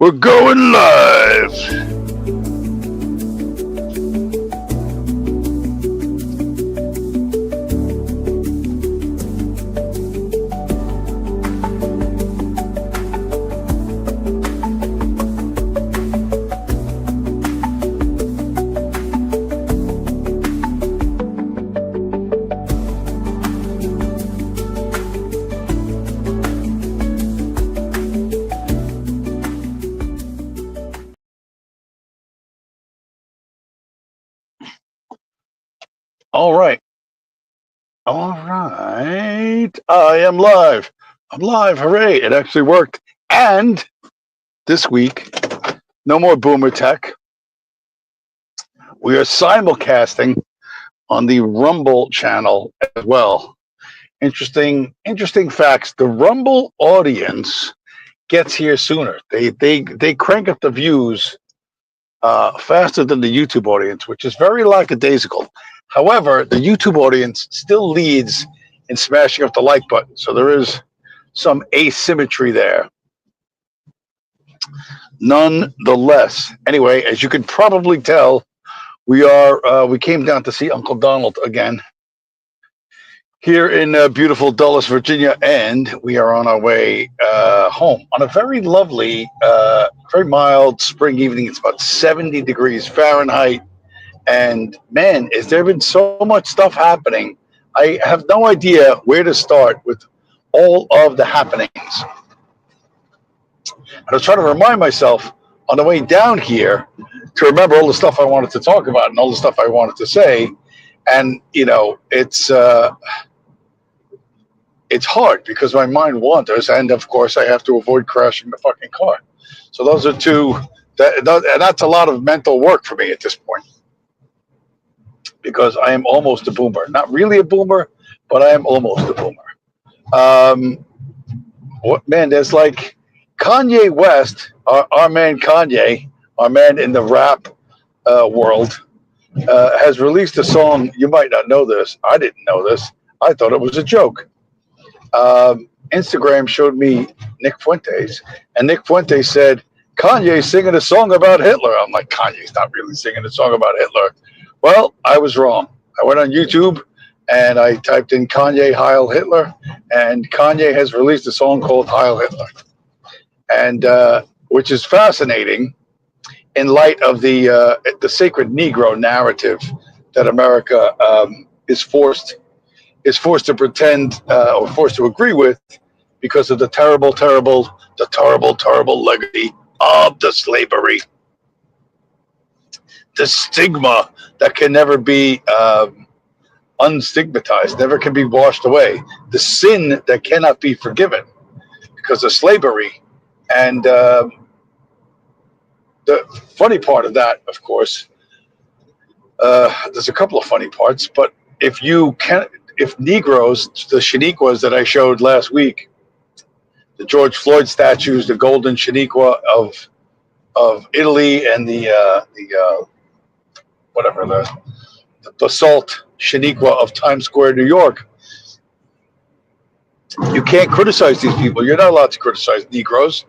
We're going live. All right. All right. I am live. I'm live. Hooray. It actually worked. And this week, no more boomer tech. We are simulcasting on the Rumble channel as well. Interesting facts. The Rumble audience gets here sooner. They crank up the views faster than the YouTube audience, which is very lackadaisical. However, the YouTube audience still leads in smashing up the like button, so there is some asymmetry there. Nonetheless, anyway, as you can probably tell, we came down to see Uncle Donald again here in beautiful Dulles, Virginia, and we are on our way home on a very lovely, very mild spring evening. It's about 70 degrees Fahrenheit. And man, has there been so much stuff happening. I have no idea where to start with all of the happenings. And I was trying to remind myself on the way down here to remember all the stuff I wanted to talk about and all the stuff I wanted to say. And, you know, it's hard because my mind wanders. And, of course, I have to avoid crashing the fucking car. So those are two, and that's a lot of mental work for me at this point. Because I am almost a boomer. Not really a boomer, but I am almost a boomer. There's like Kanye West, our man Kanye, our man in the rap world, has released a song. You might not know this. I didn't know this. I thought it was a joke. Instagram showed me Nick Fuentes, and Nick Fuentes said, Kanye's singing a song about Hitler. I'm like, Kanye's not really singing a song about Hitler. Well, I was wrong. I went on YouTube and I typed in Kanye Heil Hitler, and Kanye has released a song called Heil Hitler, and which is fascinating in light of the sacred Negro narrative that America is forced to pretend or forced to agree with because of the terrible legacy of the slavery. The stigma that can never be unstigmatized, never can be washed away. The sin that cannot be forgiven because of slavery. And the funny part of that, of course, there's a couple of funny parts, but if Negroes, the Shaniquas that I showed last week, the George Floyd statues, the golden Shaniqua of Italy, and the basalt Shaniqua of Times Square, New York. You can't criticize these people. You're not allowed to criticize Negroes.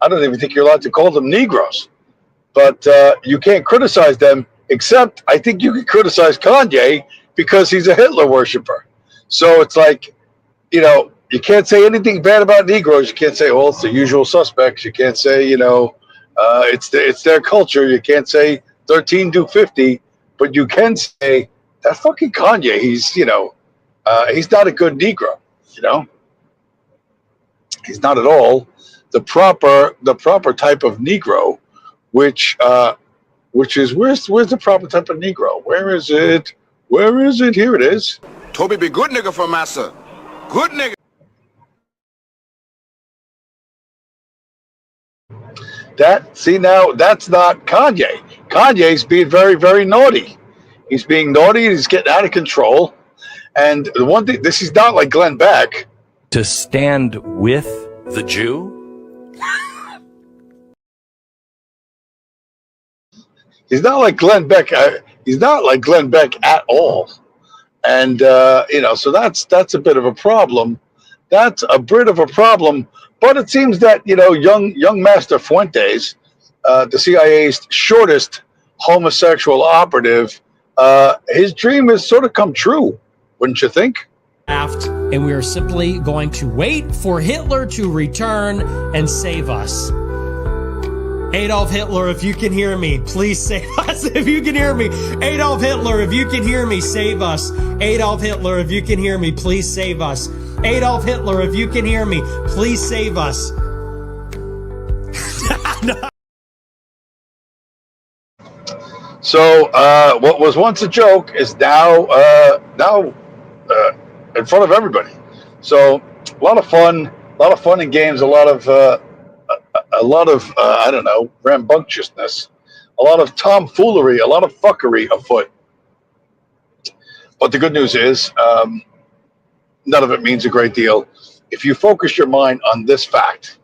I don't even think you're allowed to call them Negroes. But you can't criticize them, except I think you can criticize Kanye because he's a Hitler worshiper. So it's like, you know, you can't say anything bad about Negroes. You can't say, well, it's the usual suspects. You can't say, you know, it's their culture. You can't say 13 do 50. But you can say that fucking Kanye, he's not a good Negro, you know. He's not at all the proper type of Negro, which is where's the proper type of Negro? Where is it? Here it is. Toby be good nigga for massa. Good nigga. Now that's not Kanye. Kanye's being very, very naughty. He's being naughty and he's getting out of control. And the one thing, this is not like Glenn Beck. To stand with the Jew? He's not like Glenn Beck. He's not like Glenn Beck at all. And so that's a bit of a problem. That's a bit of a problem. But it seems that young Master Fuentes, the CIA's shortest homosexual operative, his dream has sort of come true, wouldn't you think? And we are simply going to wait for Hitler to return and save us. Adolf Hitler, if you can hear me, please save us. If you can hear me, Adolf Hitler, if you can hear me, save us. Adolf Hitler, if you can hear me, please save us. Adolf Hitler, if you can hear me, please save us. So what was once a joke is now in front of everybody. So a lot of fun and games, a lot of I don't know, rambunctiousness, a lot of tomfoolery, a lot of fuckery afoot. But the good news is, none of it means a great deal if you focus your mind on this fact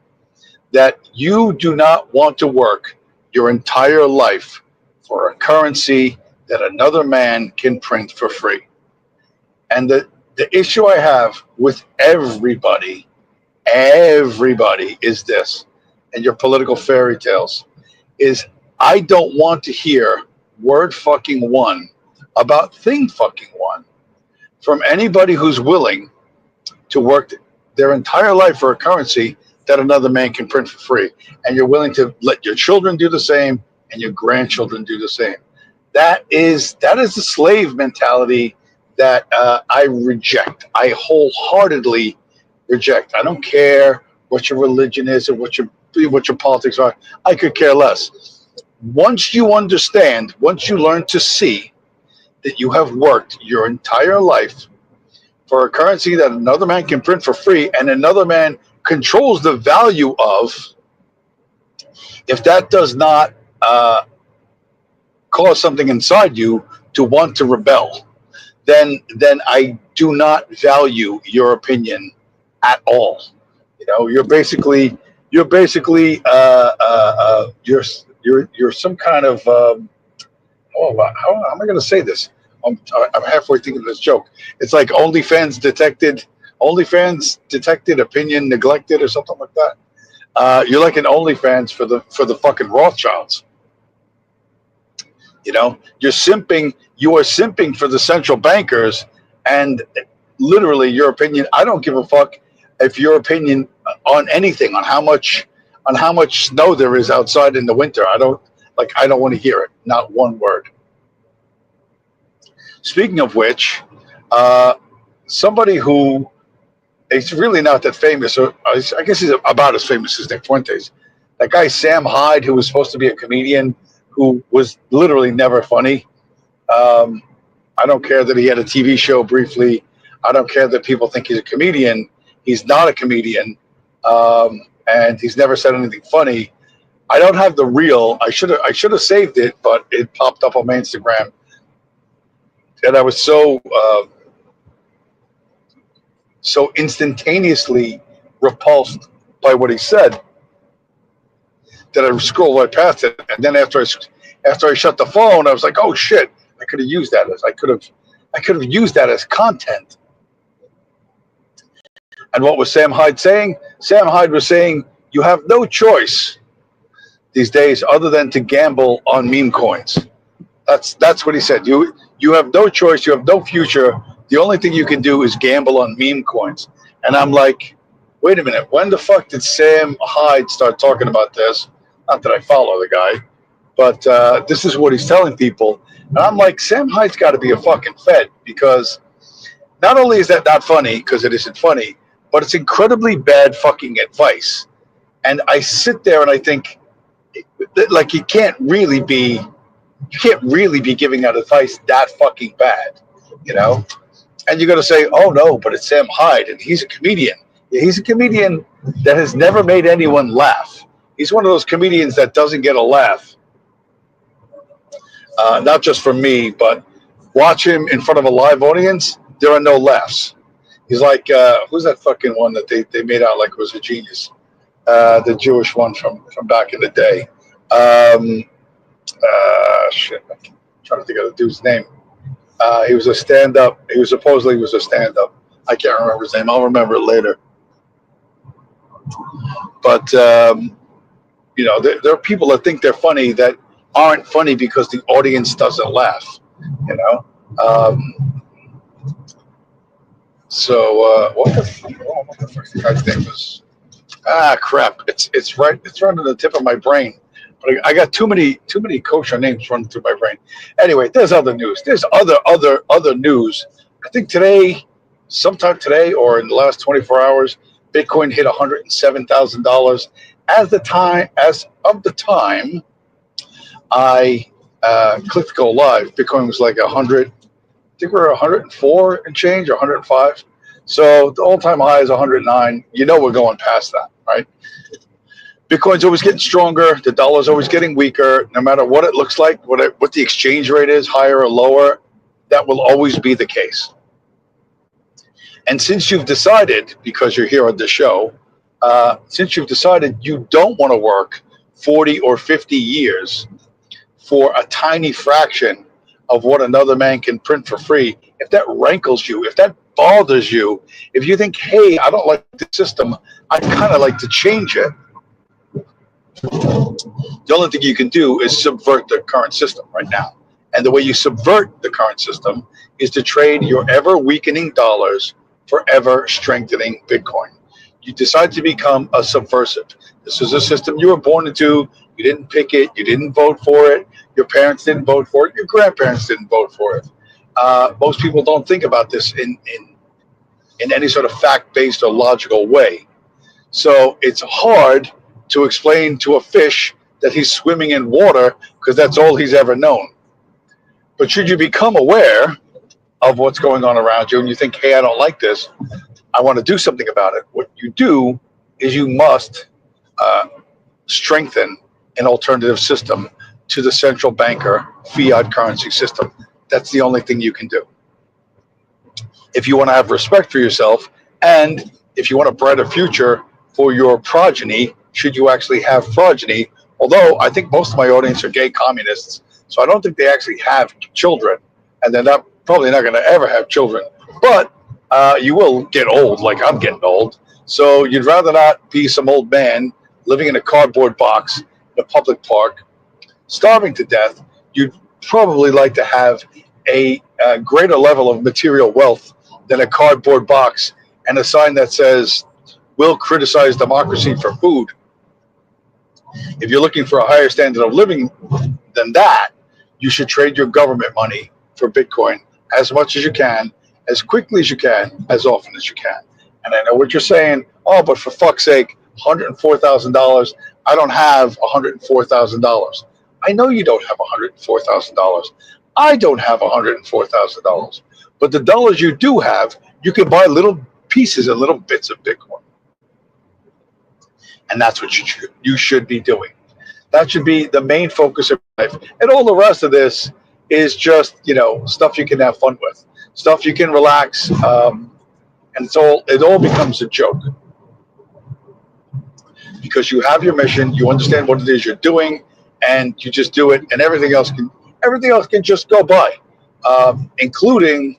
that you do not want to work your entire life for a currency that another man can print for free. And the issue I have with everybody is this, and your political fairy tales, is I don't want to hear word fucking one about thing fucking one from anybody who's willing to work their entire life for a currency that another man can print for free. And you're willing to let your children do the same and your grandchildren do the same. That is the slave mentality that I reject. I wholeheartedly reject. I don't care what your religion is or what your politics are. I could care less. Once you understand, once you learn to see that you have worked your entire life for a currency that another man can print for free and another man controls the value of, if that does not cause something inside you to want to rebel, then I do not value your opinion at all. You're basically you're some kind of how am I going to say this? I'm halfway thinking of this joke. It's like OnlyFans detected, opinion neglected, or something like that. You're like an OnlyFans for the fucking Rothschilds. You're simping. You are simping for the central bankers, and literally your opinion. I don't give a fuck if your opinion on anything, on how much snow there is outside in the winter. I don't want to hear it. Not one word. Speaking of which, somebody who is really not that famous, or I guess he's about as famous as Nick Fuentes. That guy Sam Hyde, who was supposed to be a comedian, who was literally never funny. I don't care that he had a TV show briefly. I don't care that people think he's a comedian. He's not a comedian, and he's never said anything funny. I don't have the reel. I should have saved it, but it popped up on my Instagram, and I was so instantaneously repulsed by what he said that I scrolled right past it. And then after I shut the phone, I was like, "Oh shit! I could have used that as I could have used that as content." And what was Sam Hyde saying? Sam Hyde was saying, "You have no choice these days other than to gamble on meme coins." That's what he said. You have no choice. You have no future. The only thing you can do is gamble on meme coins. And I'm like, wait a minute. When the fuck did Sam Hyde start talking about this? Not that I follow the guy, but this is what he's telling people. And I'm like, Sam Hyde's got to be a fucking fed, because not only is that not funny, because it isn't funny, but it's incredibly bad fucking advice. And I sit there and I think, like, you can't really be giving out advice that fucking bad, And you're going to say, oh no, but it's Sam Hyde and he's a comedian. Yeah, he's a comedian that has never made anyone laugh. He's one of those comedians that doesn't get a laugh. Not just from me, but watch him in front of a live audience, there are no laughs. He's like, who's that fucking one that they made out like was a genius? The Jewish one from back in the day. Shit, I'm trying to think of the dude's name. He was a stand-up. He supposedly was a stand-up. I can't remember his name. I'll remember it later. But there are people that think they're funny that aren't funny because the audience doesn't laugh. You know. So what the first guy's name was? Ah, crap! It's right on the tip of my brain. But I got too many kosher names running through my brain. Anyway, there's other news. There's other news. I think sometime today or in the last 24 hours, Bitcoin hit $107,000. As of the time I clicked go live, Bitcoin was like 100. I think we're 104 and change, or 105. So the all-time high is 109. We're going past that, right? Bitcoin's always getting stronger. The dollar's always getting weaker. No matter what it looks like, what the exchange rate is, higher or lower, that will always be the case. And since you've decided, because you're here on the show, since you've decided you don't want to work 40 or 50 years for a tiny fraction of what another man can print for free, if that rankles you, if that bothers you, if you think, hey, I don't like the system, I'd kind of like to change it, the only thing you can do is subvert the current system right now. And the way you subvert the current system is to trade your ever weakening dollars for ever strengthening Bitcoin. You decide to become a subversive. This is a system you were born into. You didn't pick it. You didn't vote for it. Your parents didn't vote for it. Your grandparents didn't vote for it. Most people don't think about this in any sort of fact-based or logical way. So it's hard to explain to a fish that he's swimming in water because that's all he's ever known. But should you become aware of what's going on around you and you think, hey, I don't like this, I want to do something about it, what you do is you must strengthen an alternative system to the central banker fiat currency system. That's the only thing you can do. If you want to have respect for yourself, and if you want a brighter future for your progeny, should you actually have progeny, although I think most of my audience are gay communists, so I don't think they actually have children, and they're probably not going to ever have children. But you will get old, like I'm getting old. So you'd rather not be some old man living in a cardboard box in a public park, starving to death. You'd probably like to have a greater level of material wealth than a cardboard box and a sign that says, "We'll criticize democracy for food." If you're looking for a higher standard of living than that, you should trade your government money for Bitcoin as much as you can, as quickly as you can, as often as you can. And I know what you're saying. Oh, but for fuck's sake, $104,000. I don't have $104,000. I know you don't have $104,000. I don't have $104,000. But the dollars you do have, you can buy little pieces and little bits of Bitcoin. And that's what you should be doing. That should be the main focus of life. And all the rest of this is just, stuff you can have fun with, stuff you can relax, and it all becomes a joke. Because you have your mission, you understand what it is you're doing, and you just do it, and everything else can just go by, including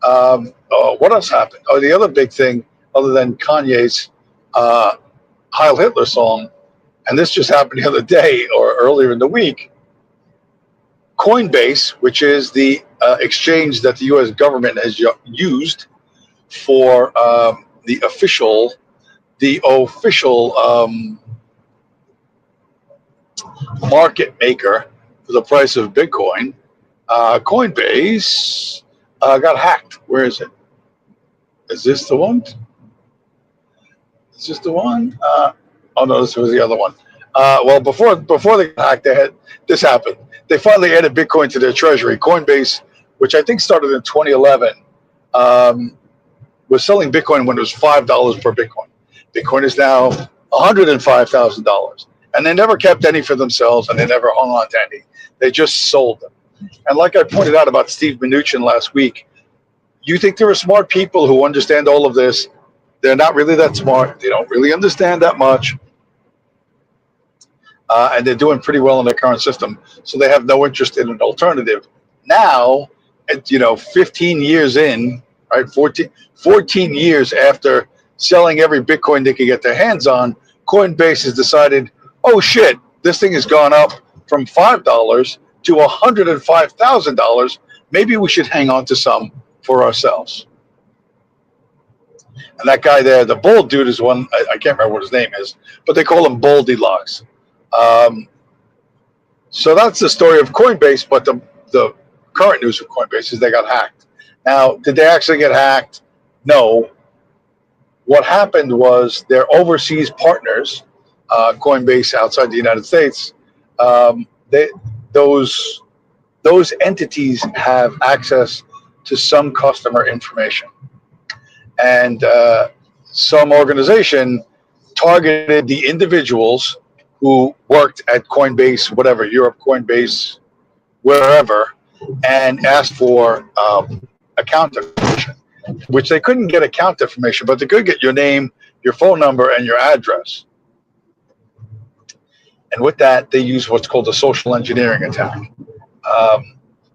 what else happened? Oh, the other big thing, other than Kanye's Heil Hitler song, and this just happened the other day or earlier in the week. Coinbase, which is the exchange that the U.S. government has used for the official market maker for the price of Bitcoin, Coinbase got hacked. Where is it? Is this the one? Is this the one? Oh no, this was the other one. Well, before they got hacked, this happened. They finally added Bitcoin to their treasury. Coinbase, which I think started in 2011, was selling Bitcoin when it was $5 per Bitcoin. Bitcoin is now $105,000, and they never kept any for themselves, and they never hung on to any. They just sold them. And like I pointed out about Steve Mnuchin last week, you think there are smart people who understand all of this. They're not really that smart. They don't really understand that much. And they're doing pretty well in their current system. So they have no interest in an alternative. Now, 15 years in, right, 14 years after selling every Bitcoin they could get their hands on, Coinbase has decided, oh shit, this thing has gone up from $5 to $105,000. Maybe we should hang on to some for ourselves. And that guy there, the bold dude, is one, I can't remember what his name is, but they call him Goldilocks. So that's the story of Coinbase, but the current news of Coinbase is they got hacked. Now, did they actually get hacked? No. What happened was their overseas partners, Coinbase outside the United States, those entities have access to some customer information. And some organization targeted the individuals who worked at Coinbase, whatever, Europe, Coinbase, wherever, and asked for account information, which they couldn't get account information, but they could get your name, your phone number, and your address. And with that, they use what's called a social engineering attack,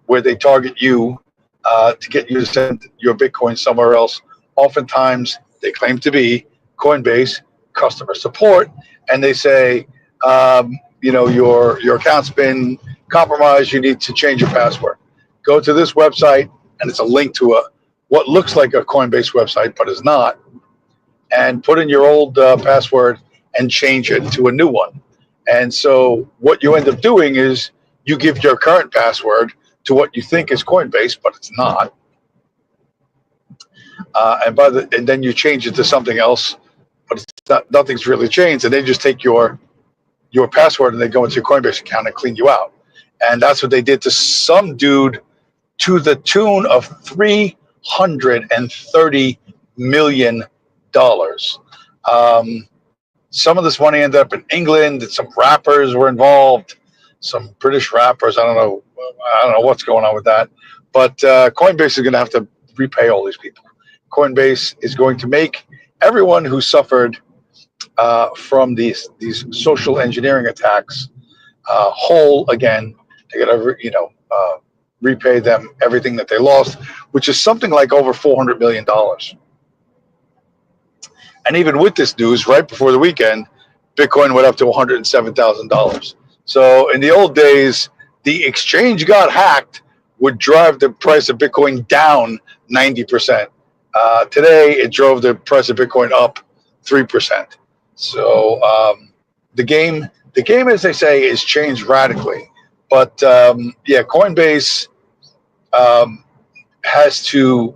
where they target you to get you to send your Bitcoin somewhere else. Oftentimes, they claim to be Coinbase customer support, and they say, your account's been compromised. You need to change your password. Go to this website, and it's a link to what looks like a Coinbase website, but is not. And put in your old password and change it to a new one. And so what you end up doing is you give your current password to what you think is Coinbase, but it's not. And then you change it to something else, but it's not, nothing's really changed. And they just take your password and they go into your Coinbase account and clean you out. And that's what they did to some dude to the tune of $330 million. Some of this money ended up in England. Some rappers were involved, some British rappers. I don't know what's going on with that. But Coinbase is going to have to repay all these people. Coinbase is going to make everyone who suffered from these social engineering attacks whole again. They're going to repay them everything that they lost, which is something like over $400 million. And even with this news, right before the weekend, Bitcoin went up to $107,000. So in the old days, the exchange got hacked would drive the price of Bitcoin down 90%. Today, it drove the price of Bitcoin up 3%. So the game, as they say, is changed radically. But Coinbase has to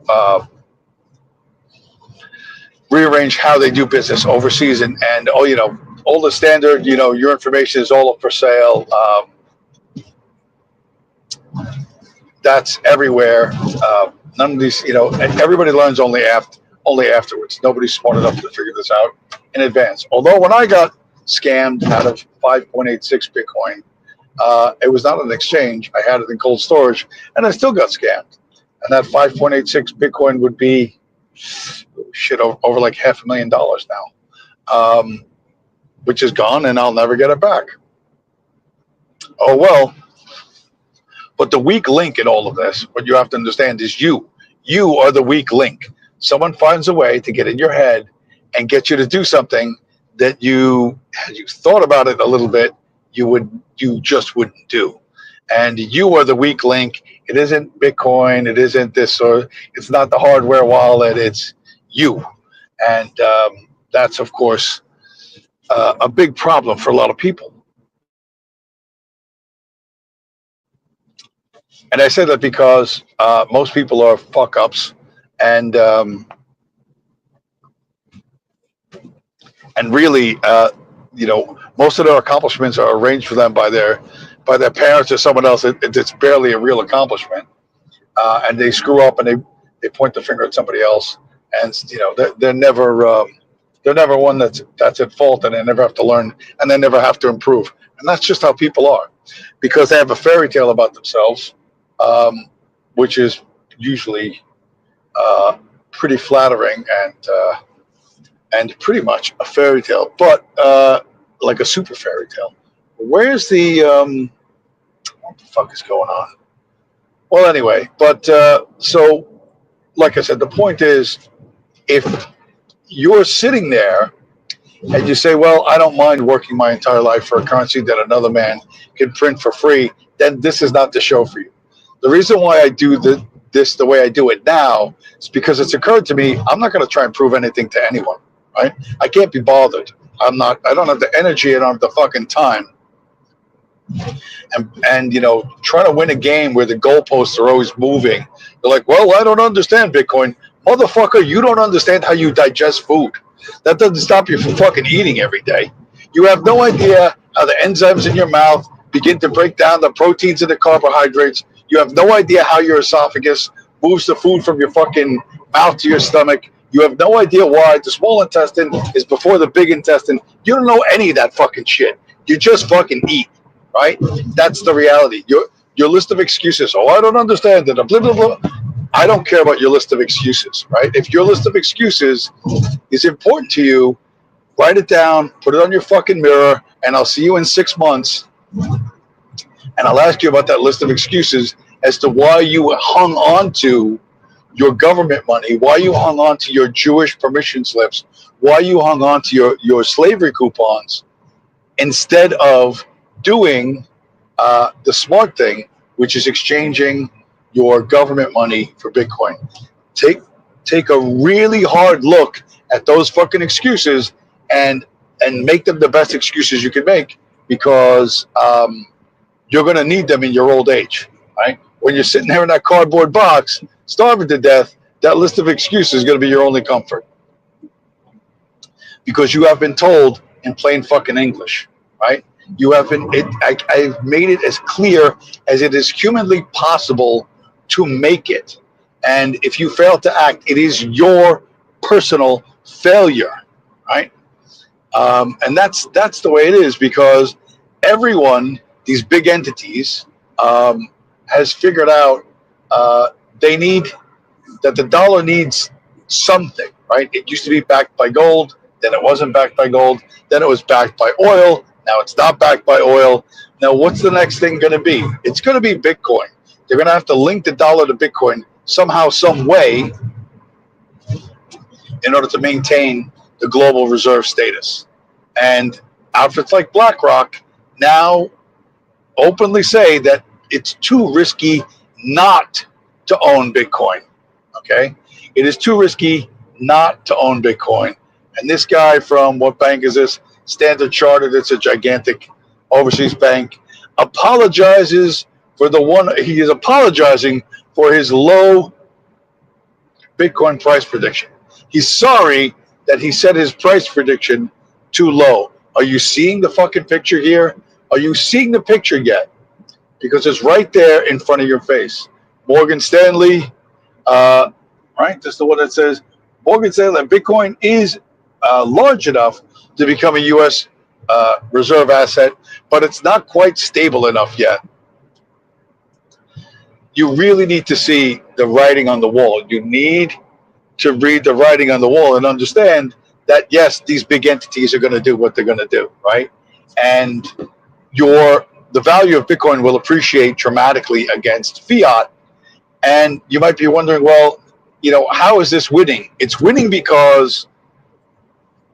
rearrange how they do business overseas, and all the standard, your information is all up for sale. That's everywhere. None of these, and everybody learns only afterwards. Nobody's smart enough to figure this out in advance. Although when I got scammed out of 5.86 Bitcoin, it was not an exchange. I had it in cold storage, and I still got scammed. And that 5.86 Bitcoin would be over like $500,000 now, which is gone, and I'll never get it back. Oh well. But the weak link in all of this, what you have to understand is you are the weak link. Someone finds a way to get in your head and get you to do something that you thought about it a little bit, you just wouldn't do. And you are the weak link. It isn't Bitcoin. It isn't this, or it's not the hardware wallet. It's you. And that's, of course, a big problem for a lot of people. And I say that because most people are fuck-ups, and really, most of their accomplishments are arranged for them by their parents or someone else. It's barely a real accomplishment, and they screw up and they point the finger at somebody else, and they're never one that's at fault, and they never have to learn, and they never have to improve. And that's just how people are, because they have a fairy tale about themselves, which is usually pretty flattering and pretty much a fairy tale, but like a super fairy tale. Where's the what the fuck is going on? Well, anyway, but so like I said, the point is, if you're sitting there and you say, well, I don't mind working my entire life for a currency that another man can print for free, then this is not the show for you. The reason why I do this the way I do it now is because it's occurred to me I'm not going to try and prove anything to anyone, right? I can't be bothered. I don't have the energy and I don't have the fucking time. And trying to win a game where the goalposts are always moving. They're like, well, I don't understand Bitcoin. Motherfucker, you don't understand how you digest food. That doesn't stop you from fucking eating every day. You have no idea how the enzymes in your mouth begin to break down the proteins and the carbohydrates. You have no idea how your esophagus moves the food from your fucking mouth to your stomach. You have no idea why the small intestine is before the big intestine. You don't know any of that fucking shit. You just fucking eat, right? That's the reality. Your list of excuses. Oh, I don't understand it. Blah, blah, blah. I don't care about your list of excuses, right? If your list of excuses is important to you, write it down, put it on your fucking mirror, and I'll see you in 6 months. And I'll ask you about that list of excuses as to why you hung on to your government money, why you hung on to your Jewish permission slips, why you hung on to your slavery coupons, instead of doing the smart thing, which is exchanging your government money for Bitcoin. Take a really hard look at those fucking excuses and make them the best excuses you can make, because you're going to need them in your old age, right? When you're sitting there in that cardboard box, starving to death, that list of excuses is going to be your only comfort, because you have been told in plain fucking English, right? You have been. I've made it as clear as it is humanly possible to make it, and if you fail to act, it is your personal failure, right? And that's the way it is, because everyone, these big entities, has figured out they need that the dollar needs something, right? It used to be backed by gold, then it wasn't backed by gold, then it was backed by oil. Now it's not backed by oil. Now what's the next thing going to be? It's going to be Bitcoin. They're going to have to link the dollar to Bitcoin somehow, some way, in order to maintain the global reserve status. And outfits like BlackRock now openly say that it's too risky not to own Bitcoin. Okay? It is too risky not to own Bitcoin. And this guy from, what bank is this? Standard Chartered, it's a gigantic overseas bank, apologizes for he is apologizing for his low Bitcoin price prediction. He's sorry that he set his price prediction too low. Are you seeing the fucking picture here? Are you seeing the picture yet? Because it's right there in front of your face. Morgan Stanley, right? That's the one that says Morgan Stanley, Bitcoin is large enough to become a U.S. Reserve asset, but it's not quite stable enough yet. You really need to see the writing on the wall. You need to read the writing on the wall and understand that, yes, these big entities are going to do what they're going to do, right? And the value of Bitcoin will appreciate dramatically against fiat. And you might be wondering, well, how is this winning? It's winning because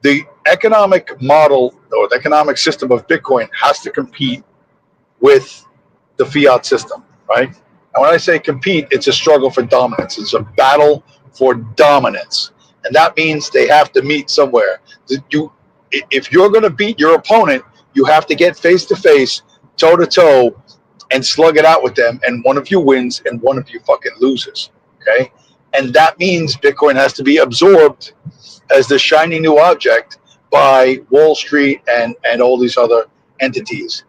the economic model or the economic system of Bitcoin has to compete with the fiat system, right? And when I say compete, it's a struggle for dominance. It's a battle for dominance. And that means they have to meet somewhere. If you're going to beat your opponent, you have to get face-to-face, toe-to-toe, and slug it out with them. And one of you wins and one of you fucking loses, okay? And that means Bitcoin has to be absorbed as the shiny new object by Wall Street and all these other entities.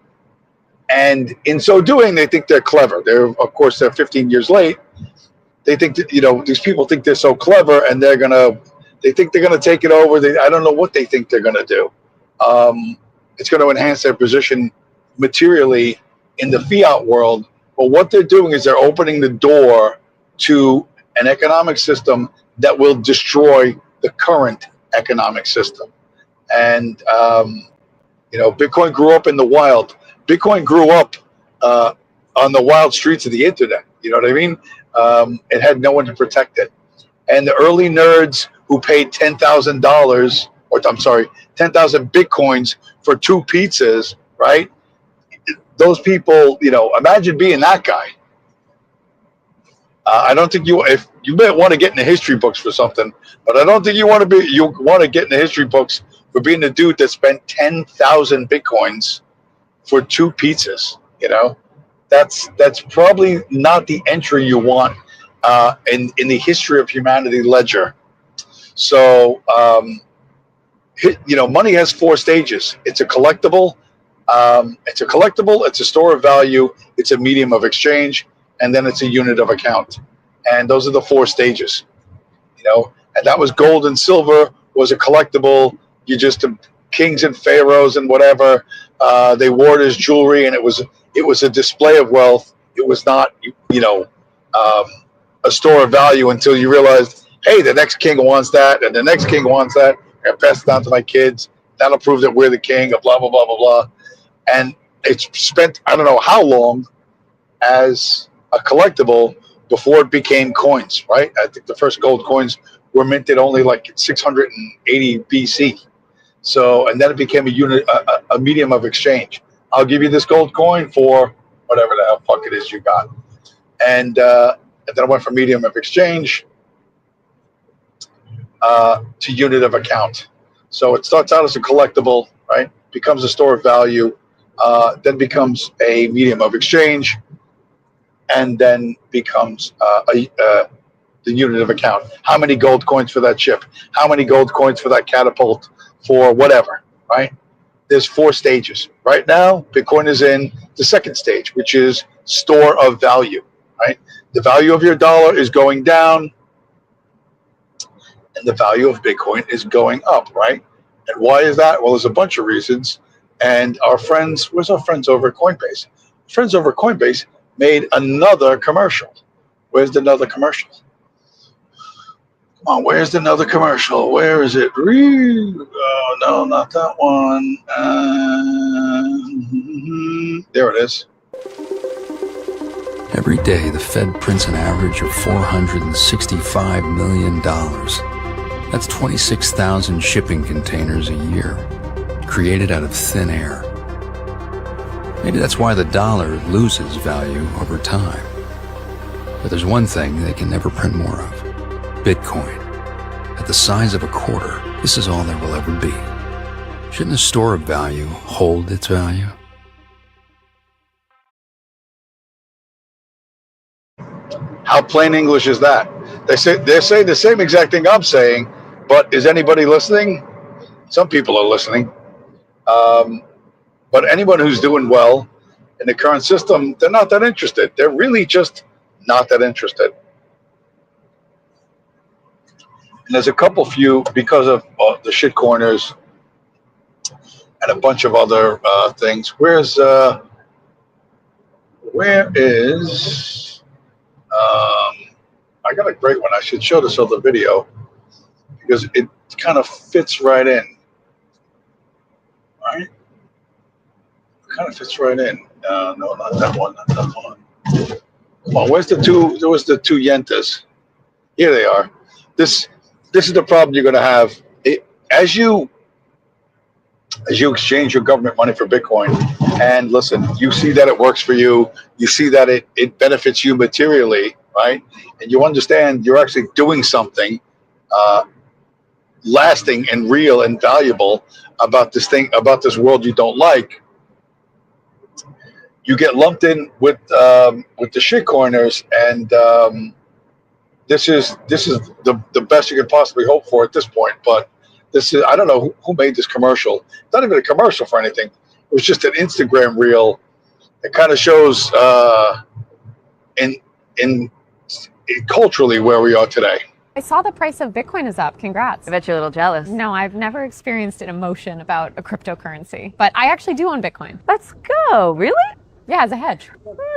And in so doing, they think they're clever. Of course, they're 15 years late. They think that, these people think they're so clever, and they think they're gonna take it over. I don't know what they think they're gonna do. It's going to enhance their position materially in the fiat world. But what they're doing is they're opening the door to an economic system that will destroy the current economic system. And, Bitcoin grew up in the wild. Bitcoin grew up on the wild streets of the internet. You know what I mean? It had no one to protect it. And the early nerds who paid $10,000, or I'm sorry, 10,000 bitcoins for 2 pizzas, right? Those people, imagine being that guy. I don't think if you may want to get in the history books for something, but I don't think you want to get in the history books for being the dude that spent 10,000 bitcoins for 2 pizzas. That's probably not the entry you want in the history of humanity ledger. So, money has 4 stages. It's a collectible. It's a store of value. It's a medium of exchange, and then it's a unit of account. And those are the 4 stages. And that was gold and silver was a collectible. You just kings and pharaohs and whatever. They wore it as jewelry, and it was a display of wealth. It was not, a store of value until you realized, hey, the next king wants that, and the next king wants that. I pass it down to my kids. That'll prove that we're the king of blah, blah, blah, blah, blah. And it's spent, I don't know how long, as a collectible before it became coins, right? I think the first gold coins were minted only like 680 BC. So, and then it became a medium of exchange. I'll give you this gold coin for whatever the hell fuck it is you got. And then it went from medium of exchange to unit of account. So it starts out as a collectible, right? Becomes a store of value, then becomes a medium of exchange, and then becomes the unit of account. How many gold coins for that ship? How many gold coins for that catapult? For whatever, right? There's 4 stages. Right now, Bitcoin is in the second stage, which is store of value, right? The value of your dollar is going down, and the value of Bitcoin is going up, right? And why is that? Well, there's a bunch of reasons. And where's our friends over at Coinbase? Friends over at Coinbase made another commercial. Where's another commercial? Come on, where's another commercial? Where is it? Oh, no, not that one. There it is. Every day, the Fed prints an average of $465 million. That's 26,000 shipping containers a year, created out of thin air. Maybe that's why the dollar loses value over time. But there's one thing they can never print more of: Bitcoin. At the size of a quarter, this is all there will ever be. Shouldn't a store of value hold its value? How plain English is that? They're saying the same exact thing I'm saying, but is anybody listening? Some people are listening. But anyone who's doing well in the current system, they're not that interested. They're really just not that interested. And there's a couple few, because of the shit corners and a bunch of other things. Where is I got a great one. I should show this other video because it kind of fits right in. Right? It kind of fits right in. No, not that one. Not that one. Come on, where's the two? There was the 2 yentas. Here they are. This is the problem you're going to have as you exchange your government money for Bitcoin. And listen, you see that it works for you. You see that it benefits you materially, right? And you understand you're actually doing something lasting and real and valuable about this thing, about this world you don't like. You get lumped in with the shitcoiners, and this is the best you could possibly hope for at this point. But this is, I don't know who made this commercial. It's not even a commercial for anything. It was just an Instagram reel. It kind of shows in culturally where we are today. I saw the price of Bitcoin is up. Congrats. I bet you're a little jealous. No, I've never experienced an emotion about a cryptocurrency, but I actually do own Bitcoin. Let's go. Really? Yeah, as a hedge.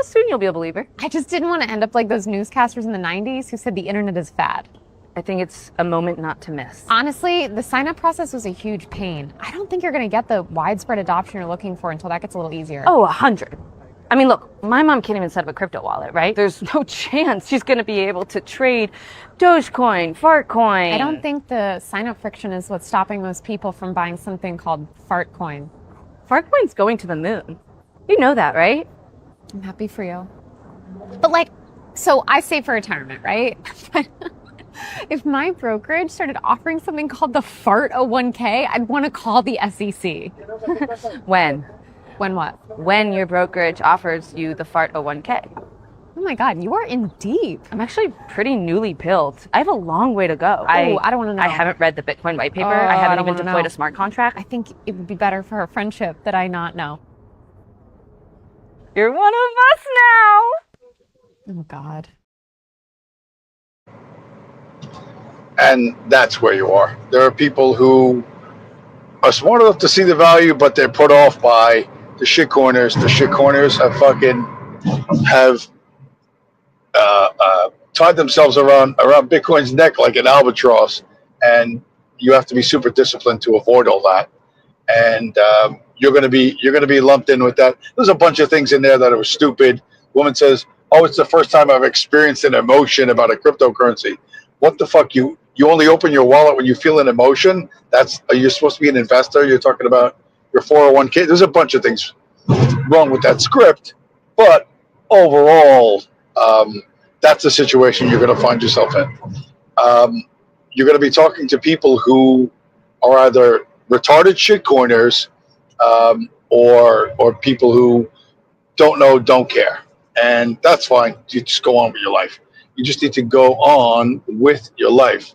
Soon you'll be a believer. I just didn't want to end up like those newscasters in the 90s who said the internet is fad. I think it's a moment not to miss. Honestly, the sign-up process was a huge pain. I don't think you're going to get the widespread adoption you're looking for until that gets a little easier. Oh, 100. I mean, look, my mom can't even set up a crypto wallet, right? There's no chance she's going to be able to trade Dogecoin, Fartcoin. I don't think the sign-up friction is what's stopping most people from buying something called Fartcoin. Fartcoin's going to the moon. You know that, right? I'm happy for you. But like, so I save for retirement, right? But if my brokerage started offering something called the Fart 01k, I'd want to call the SEC. When? When what? When your brokerage offers you the Fart 01k. Oh my God, you are in deep. I'm actually pretty newly pilled. I have a long way to go. I don't want to know. I haven't read the Bitcoin white paper. Oh, I I haven't don't even wanna deployed know. a smart contract. I think it would be better for our friendship that I not know. You're one of us now. Oh God. And that's where you are. There are people who are smart enough to see the value, but they're put off by the shitcoiners. The shitcoiners have tied themselves around Bitcoin's neck like an albatross, and you have to be super disciplined to avoid all that. And you're going to be lumped in with that. There's a bunch of things in there that are stupid. Woman says, "Oh, it's the first time I've experienced an emotion about a cryptocurrency." What the fuck? You only open your wallet when you feel an emotion? You're supposed to be an investor. You're talking about your 401k. There's a bunch of things wrong with that script, but overall, that's the situation you're going to find yourself in. You're going to be talking to people who are either retarded shitcoiners or people who don't know, don't care, and that's fine. You just go on with your life. You just need to go on with your life,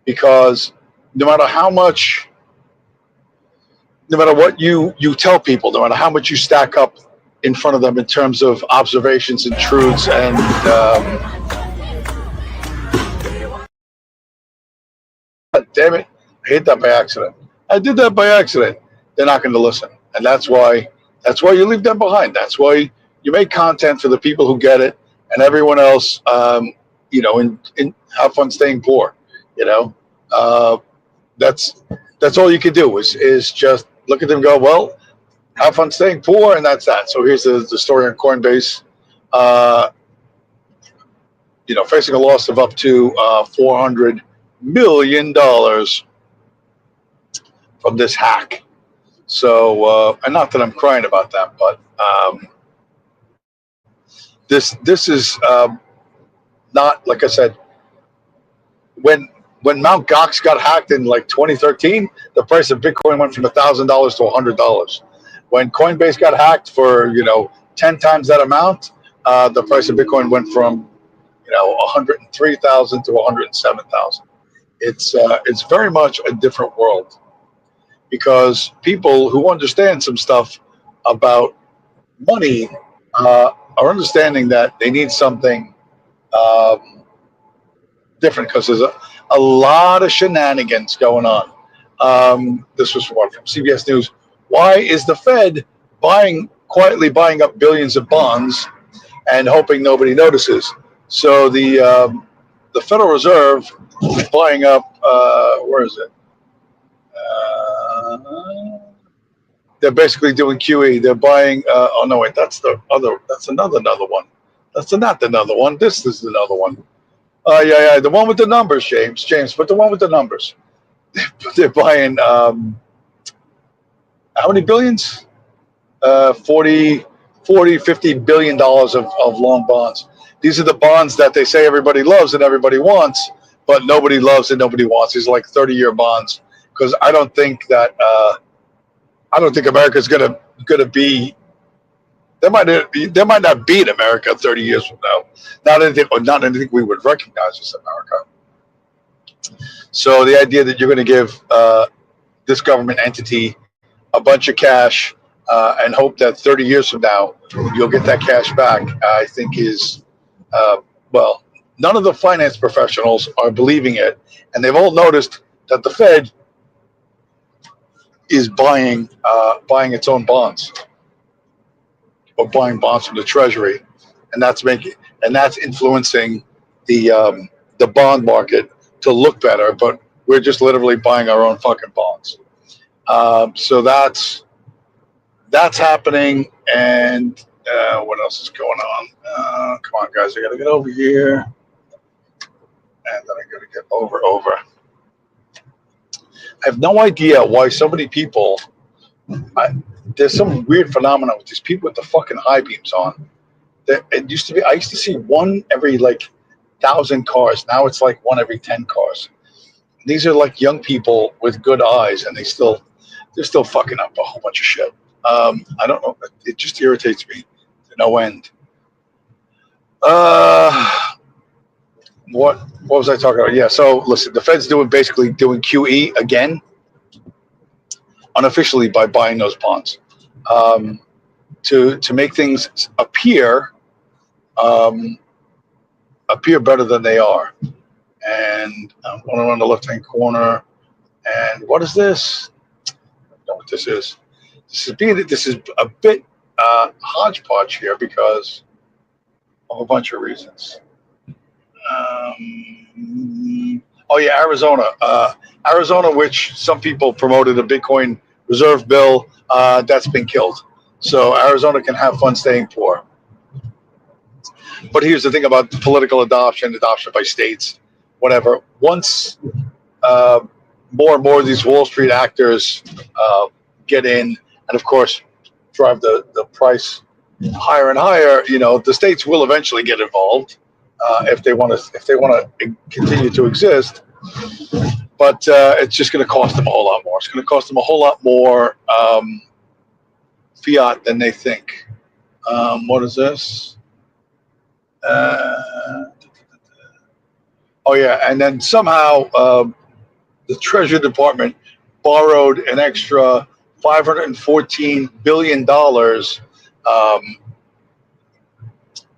because no matter what you tell people, no matter how much you stack up in front of them in terms of observations and truths and God damn it, I hit that by accident. I did that by accident. They're not going to listen, and that's why you leave them behind. That's why you make content for the people who get it, and everyone else, and have fun staying poor. That's all you can do is just look at them and go, well, have fun staying poor, and that's that. So here's the story on Coinbase. Facing a loss of up to $400 million from this hack. So, and not that I'm crying about that, but this is not, like I said, when Mt. Gox got hacked in like 2013, the price of Bitcoin went from $1,000 to $100. When Coinbase got hacked for 10 times that amount, the price of Bitcoin went from 103,000 to 107,000. It's very much a different world, because people who understand some stuff about money are understanding that they need something different, because there's a lot of shenanigans going on. This was from CBS News. Why is the Fed quietly buying up billions of bonds and hoping nobody notices? So the Federal Reserve is buying up. Where is it? They're basically doing QE. They're buying. Oh no, wait, that's the other. That's another one. That's not another one. This is another one. Yeah, the one with the numbers, James, but the one with the numbers. They're buying how many billions? 40, 50 billion dollars of long bonds. These are the bonds that they say everybody loves and everybody wants, but nobody loves and nobody wants. These are like 30-year bonds, because I don't think America's gonna be. They might not be in America 30 years from now. Not anything we would recognize as America. So the idea that you're going to give this government entity a bunch of cash and hope that 30 years from now you'll get that cash back, I think is, none of the finance professionals are believing it, and they've all noticed that the Fed is buying its own bonds, or buying bonds from the Treasury, and that's influencing the bond market to look better. But we're just literally buying our own fucking bonds. So that's that's happening. And what else is going on? Come on, guys, I got to get over here. And then I got to get over. I have no idea why so many people. There's some weird phenomenon with these people with the fucking high beams on. It used to be. I used to see one every like 1,000 cars. Now it's like one every 10 cars. These are like young people with good eyes, and they're still fucking up a whole bunch of shit. I don't know. It just irritates me to no end. What was I talking about? Yeah. So listen, the Fed's basically doing QE again, unofficially by buying those bonds, to make things appear better than they are. And I'm going around the left-hand corner. And what is this? I don't know what this is. This is a bit hodgepodge here because of a bunch of reasons. Oh yeah, Arizona. Arizona, which some people promoted a Bitcoin reserve bill, that's been killed. So Arizona can have fun staying poor. But here's the thing about political adoption by states, whatever. Once more and more of these Wall Street actors get in, and of course drive the price higher and higher, the states will eventually get involved if they want to continue to exist. But it's just going to cost them a whole lot more. It's going to cost them a whole lot more fiat than they think. What is this? Oh yeah, and then somehow the Treasury Department borrowed an extra $514 billion.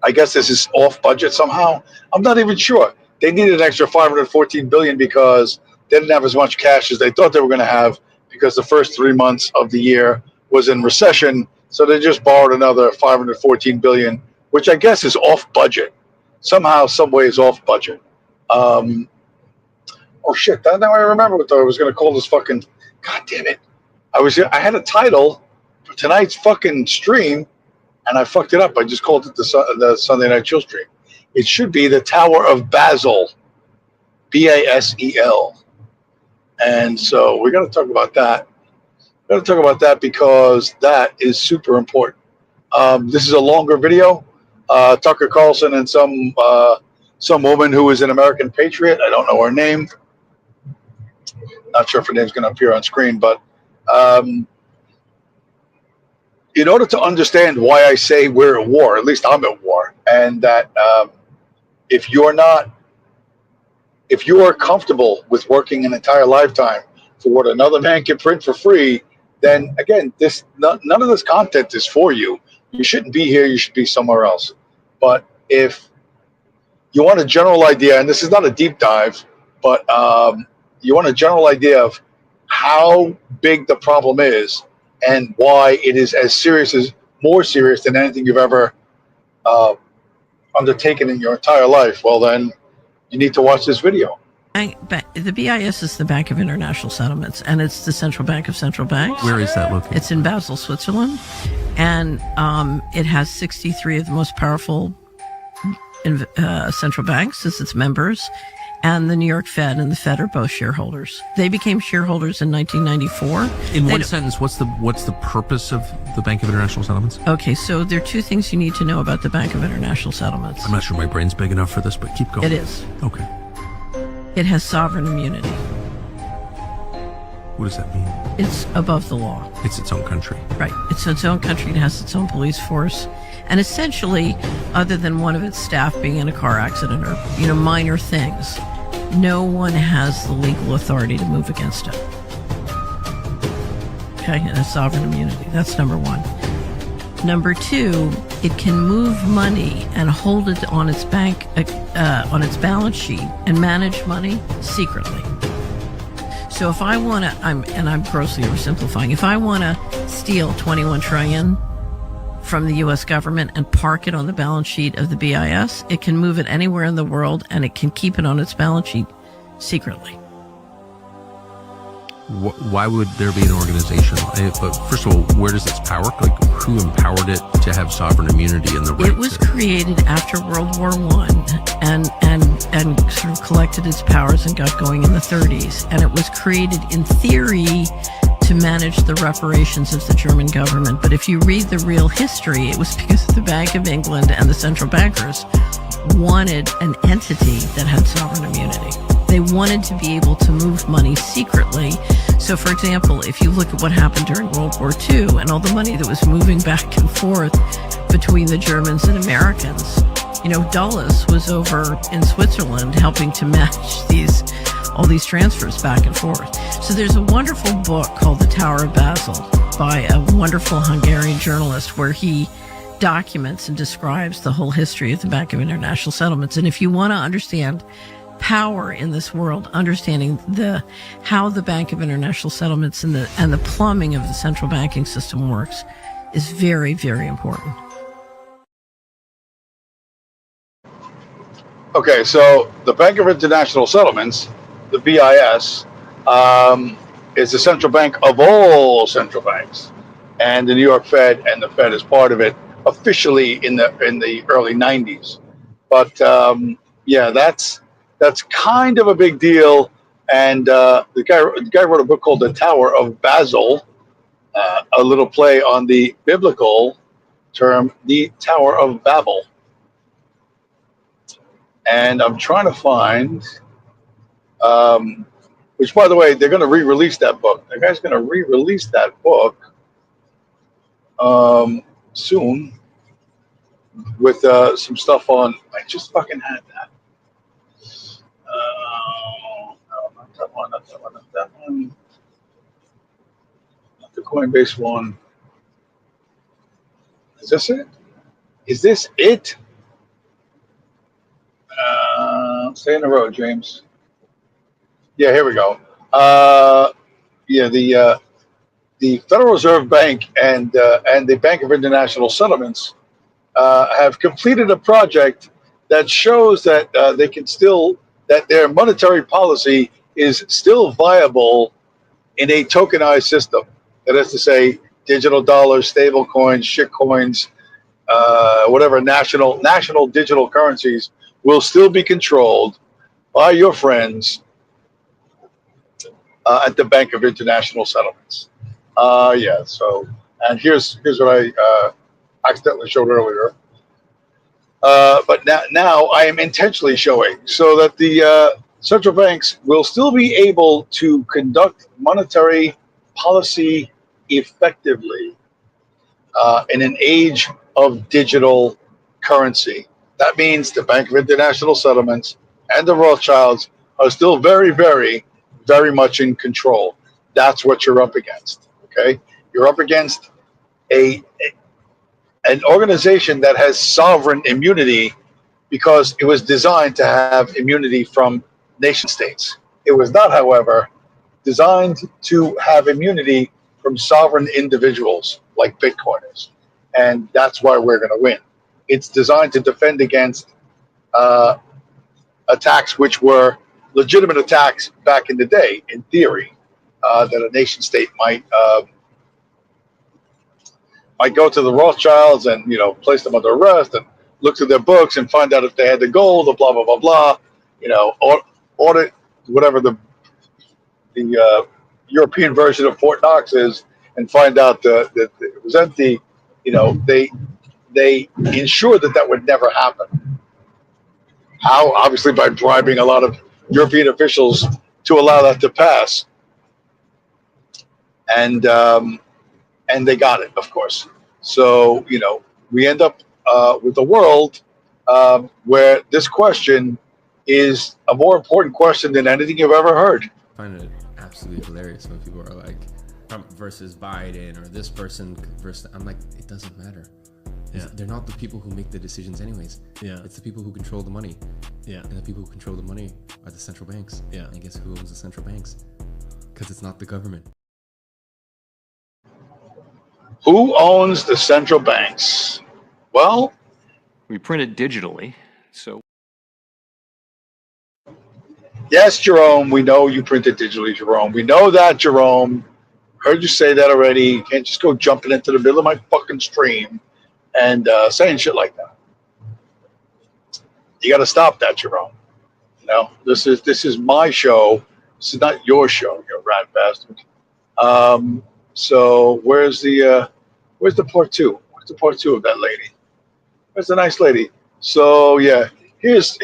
I guess this is off budget somehow. I'm not even sure. They needed an extra $514 billion because they didn't have as much cash as they thought they were going to have because the first 3 months of the year was in recession. So they just borrowed another $514 billion, which I guess is off budget. Somehow, some way is off budget. Oh shit! Now I remember what I was going to call this fucking. God damn it! I had a title for tonight's fucking stream, and I fucked it up. I just called it the Sunday Night Chill Stream. It should be the Tower of Basel, Basel. And so we're going to talk about that. We're going to talk about that because that is super important. This is a longer video. Tucker Carlson and some woman who is an American patriot. I don't know her name. Not sure if her name's going to appear on screen, but in order to understand why I say we're at war, at least I'm at war, and that if you are comfortable with working an entire lifetime for what another man can print for free, then again, none of this content is for you. You shouldn't be here. You should be somewhere else. But if you want a general idea, and this is not a deep dive, but you want a general idea of how big the problem is and why it is more serious than anything you've ever undertaken in your entire life, well then you need to watch this video. The BIS is the Bank of International Settlements, and it's the central bank of central banks. Where is that located? It's in Basel, Switzerland, and it has 63 of the most powerful central banks as its members, and the New York Fed and the Fed are both shareholders. They became shareholders in 1994. In one sentence, what's the purpose of the Bank of International Settlements? Okay, so there are two things you need to know about the Bank of International Settlements. I'm not sure my brain's big enough for this, but keep going. It is. Okay. It has sovereign immunity. What does that mean? It's above the law. It's its own country. Right. It's its own country. It has its own police force. And essentially, other than one of its staff being in a car accident or, minor things, no one has the legal authority to move against it. Okay, and it's sovereign immunity. That's number one. Number two, it can move money and hold it on its on its balance sheet and manage money secretly. So if I want to, I'm grossly oversimplifying, if I want to steal 21 trillion from the U.S. government and park it on the balance sheet of the BIS, it can move it anywhere in the world and it can keep it on its balance sheet secretly. Why would there be an organization? But first of all, where does its power? Like, who empowered it to have sovereign immunity and the right? It was created after World War One, and sort of collected its powers and got going in the 30s. And it was created in theory to manage the reparations of the German government. But if you read the real history, it was because the Bank of England and the central bankers wanted an entity that had sovereign immunity. They wanted to be able to move money secretly. So, for example, if you look at what happened during World War II and all the money that was moving back and forth between the Germans and Americans, you know, Dulles was over in Switzerland helping to manage all these transfers back and forth. So there's a wonderful book called The Tower of Basel by a wonderful Hungarian journalist where he documents and describes the whole history of the Bank of International Settlements. And if you want to understand power in this world, understanding how the Bank of International Settlements and the plumbing of the central banking system works is very, very important. Okay, so the Bank of International Settlements, the BIS, is the central bank of all central banks, and the New York Fed and the Fed is part of it officially in the early '90s. But yeah, that's kind of a big deal. And the guy wrote a book called The Tower of Basel, a little play on the biblical term, the Tower of Babel. And I'm trying to find, which, by the way, they're going to re-release that book. The guy's going to re-release that book soon with some stuff on. I just fucking had that. No, not that one, not that one, not that one. Not the Coinbase one. Is this it? Is this it? Stay in the road, James. Yeah, here we go. Yeah, the Federal Reserve Bank and the Bank of International Settlements have completed a project that shows that they can still, that their monetary policy is still viable in a tokenized system. That is to say, digital dollars, stable coins, shit coins, whatever national digital currencies will still be controlled by your friends at the Bank of International Settlements. Yeah. So, and here's what I accidentally showed earlier. But now I am intentionally showing so that the central banks will still be able to conduct monetary policy effectively in an age of digital currency. That means the Bank of International Settlements and the Rothschilds are still very, very, very much in control. That's what you're up against. Okay, you're up against an organization that has sovereign immunity because it was designed to have immunity from nation states. It was not, however, designed to have immunity from sovereign individuals like Bitcoiners. And that's why we're going to win. It's designed to defend against attacks which were legitimate attacks back in the day, in theory, that a nation state might go to the Rothschilds and, you know, place them under arrest and look through their books and find out if they had the gold or blah, blah, blah, blah, you know, audit whatever the European version of Fort Knox is and find out that it was empty. You know, they ensured that would never happen. How? Obviously by bribing a lot of European officials to allow that to pass. And they got it, of course. So, you know, we end up with a world where this question is a more important question than anything you've ever heard. I find it absolutely hilarious when people are like, Trump versus Biden or this person versus, I'm like, it doesn't matter. Yeah. They're not the people who make the decisions anyways. Yeah. It's the people who control the money. Yeah. And the people who control the money are the central banks. Yeah. And guess who owns the central banks? Because it's not the government. Who owns the central banks? Well, we print it digitally, so Yes, Jerome, we know you printed digitally, Jerome. We know that, Jerome. Heard you say that already. You can't just go jumping into the middle of my fucking stream and saying shit like that. You got to stop that, Jerome. You know, this is my show. This is not your show, you rat bastard. So where's the part two? Where's the part two of that lady? Where's the nice lady? So yeah, here's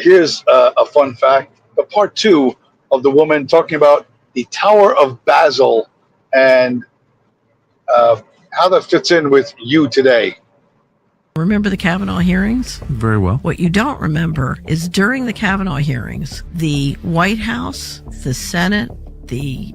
a fun fact. The part two of the woman talking about the Tower of Basel and how that fits in with you today. Remember the Kavanaugh hearings? Very well. What you don't remember is during the Kavanaugh hearings, the White House, the Senate, the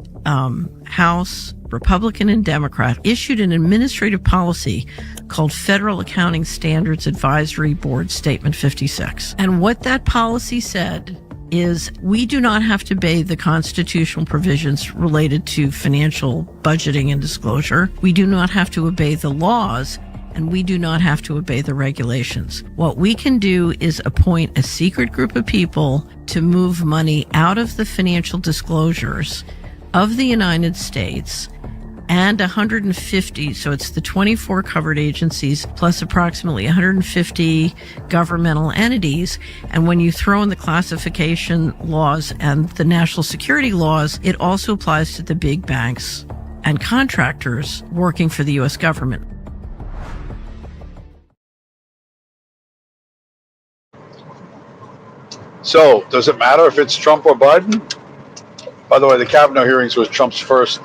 House, Republican and Democrat, issued an administrative policy called Federal Accounting Standards Advisory Board Statement 56. And what that policy said is we do not have to obey the constitutional provisions related to financial budgeting and disclosure. We do not have to obey the laws, and we do not have to obey the regulations. What we can do is appoint a secret group of people to move money out of the financial disclosures of the United States and 150, so it's the 24 covered agencies plus approximately 150 governmental entities. And when you throw in the classification laws and the national security laws, it also applies to the big banks and contractors working for the U.S. government. So does it matter if it's Trump or Biden? By the way, the Kavanaugh hearings was Trump's first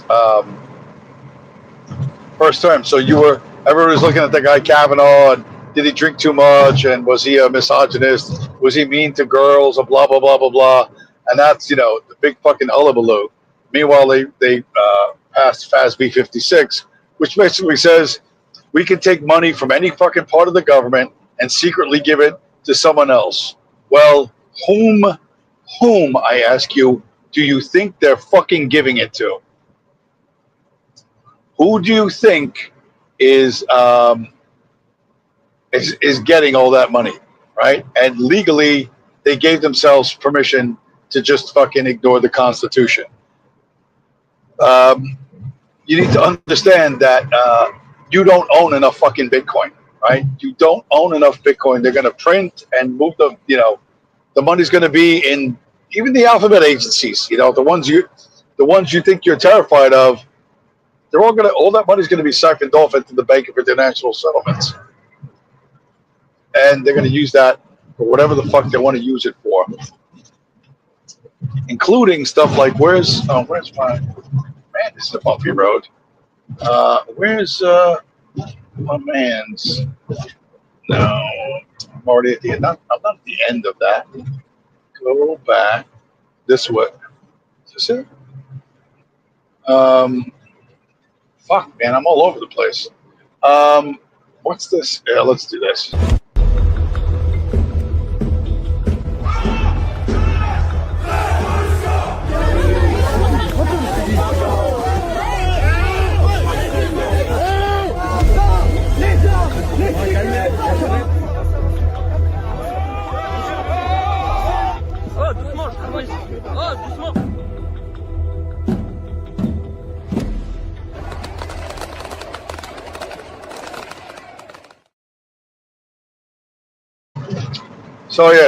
term. So everybody was looking at the guy Kavanaugh, and did he drink too much, and was he a misogynist? Was he mean to girls, and blah blah blah blah blah? And that's the big fucking hullabaloo. Meanwhile, they passed FASB 56, which basically says we can take money from any fucking part of the government and secretly give it to someone else. Well, whom I ask you, do you think they're fucking giving it to? Who do you think is getting all that money, right? And legally, they gave themselves permission to just fucking ignore the Constitution. You need to understand that you don't own enough fucking Bitcoin, right? You don't own enough Bitcoin. They're going to print and move the money's going to be in even the alphabet agencies. The ones you think you're terrified of. They're all that money's going to be siphoned off into the Bank of International Settlements. And they're going to use that for whatever the fuck they want to use it for. Including stuff like, where's my, man, this is a bumpy road. Where's my man's, no, I'm already at the end, I'm not at the end of that. Go back this way. Is this it? Fuck, man, I'm all over the place. What's this? Yeah, let's do this.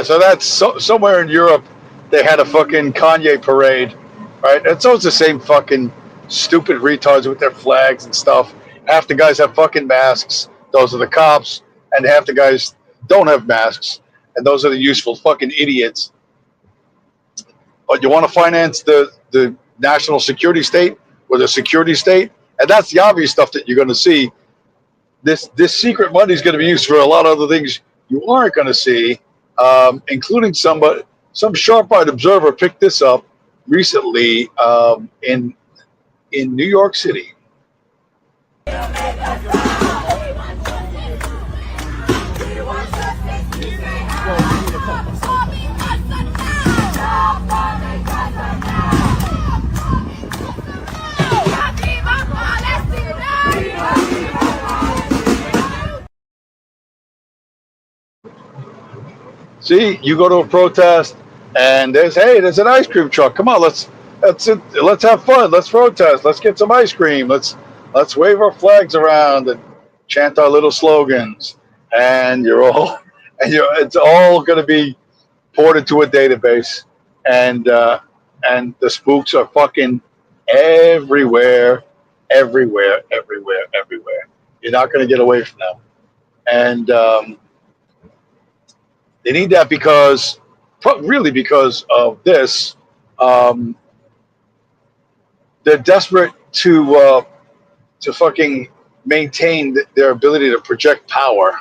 So that's somewhere in Europe. They had a fucking Kanye parade, right? And so it's the same fucking stupid retards with their flags and stuff. Half the guys have fucking masks. Those are the cops, and half the guys don't have masks, and those are the useful fucking idiots. But you want to finance the national security state or the security state, and that's the obvious stuff that you're going to see. This secret money is going to be used for a lot of other things you aren't going to see. Including some sharp-eyed observer picked this up recently in New York City. See, you go to a protest, And there's an ice cream truck. Come on, let's have fun. Let's protest. Let's get some ice cream. Let's wave our flags around and chant our little slogans. And it's all going to be poured into a database, and the spooks are fucking everywhere. You're not going to get away from them, and they need that because of this. They're desperate to fucking maintain their ability to project power.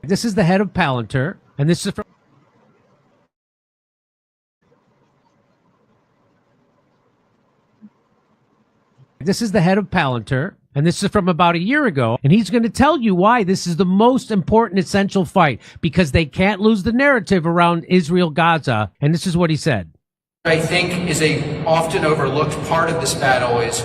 This is the head of Palantir, and this is from. This is the head of Palantir, and this is from about a year ago, and he's going to tell you why this is the most important essential fight, because they can't lose the narrative around Israel-Gaza, and this is what he said. I think is a often overlooked part of this battle is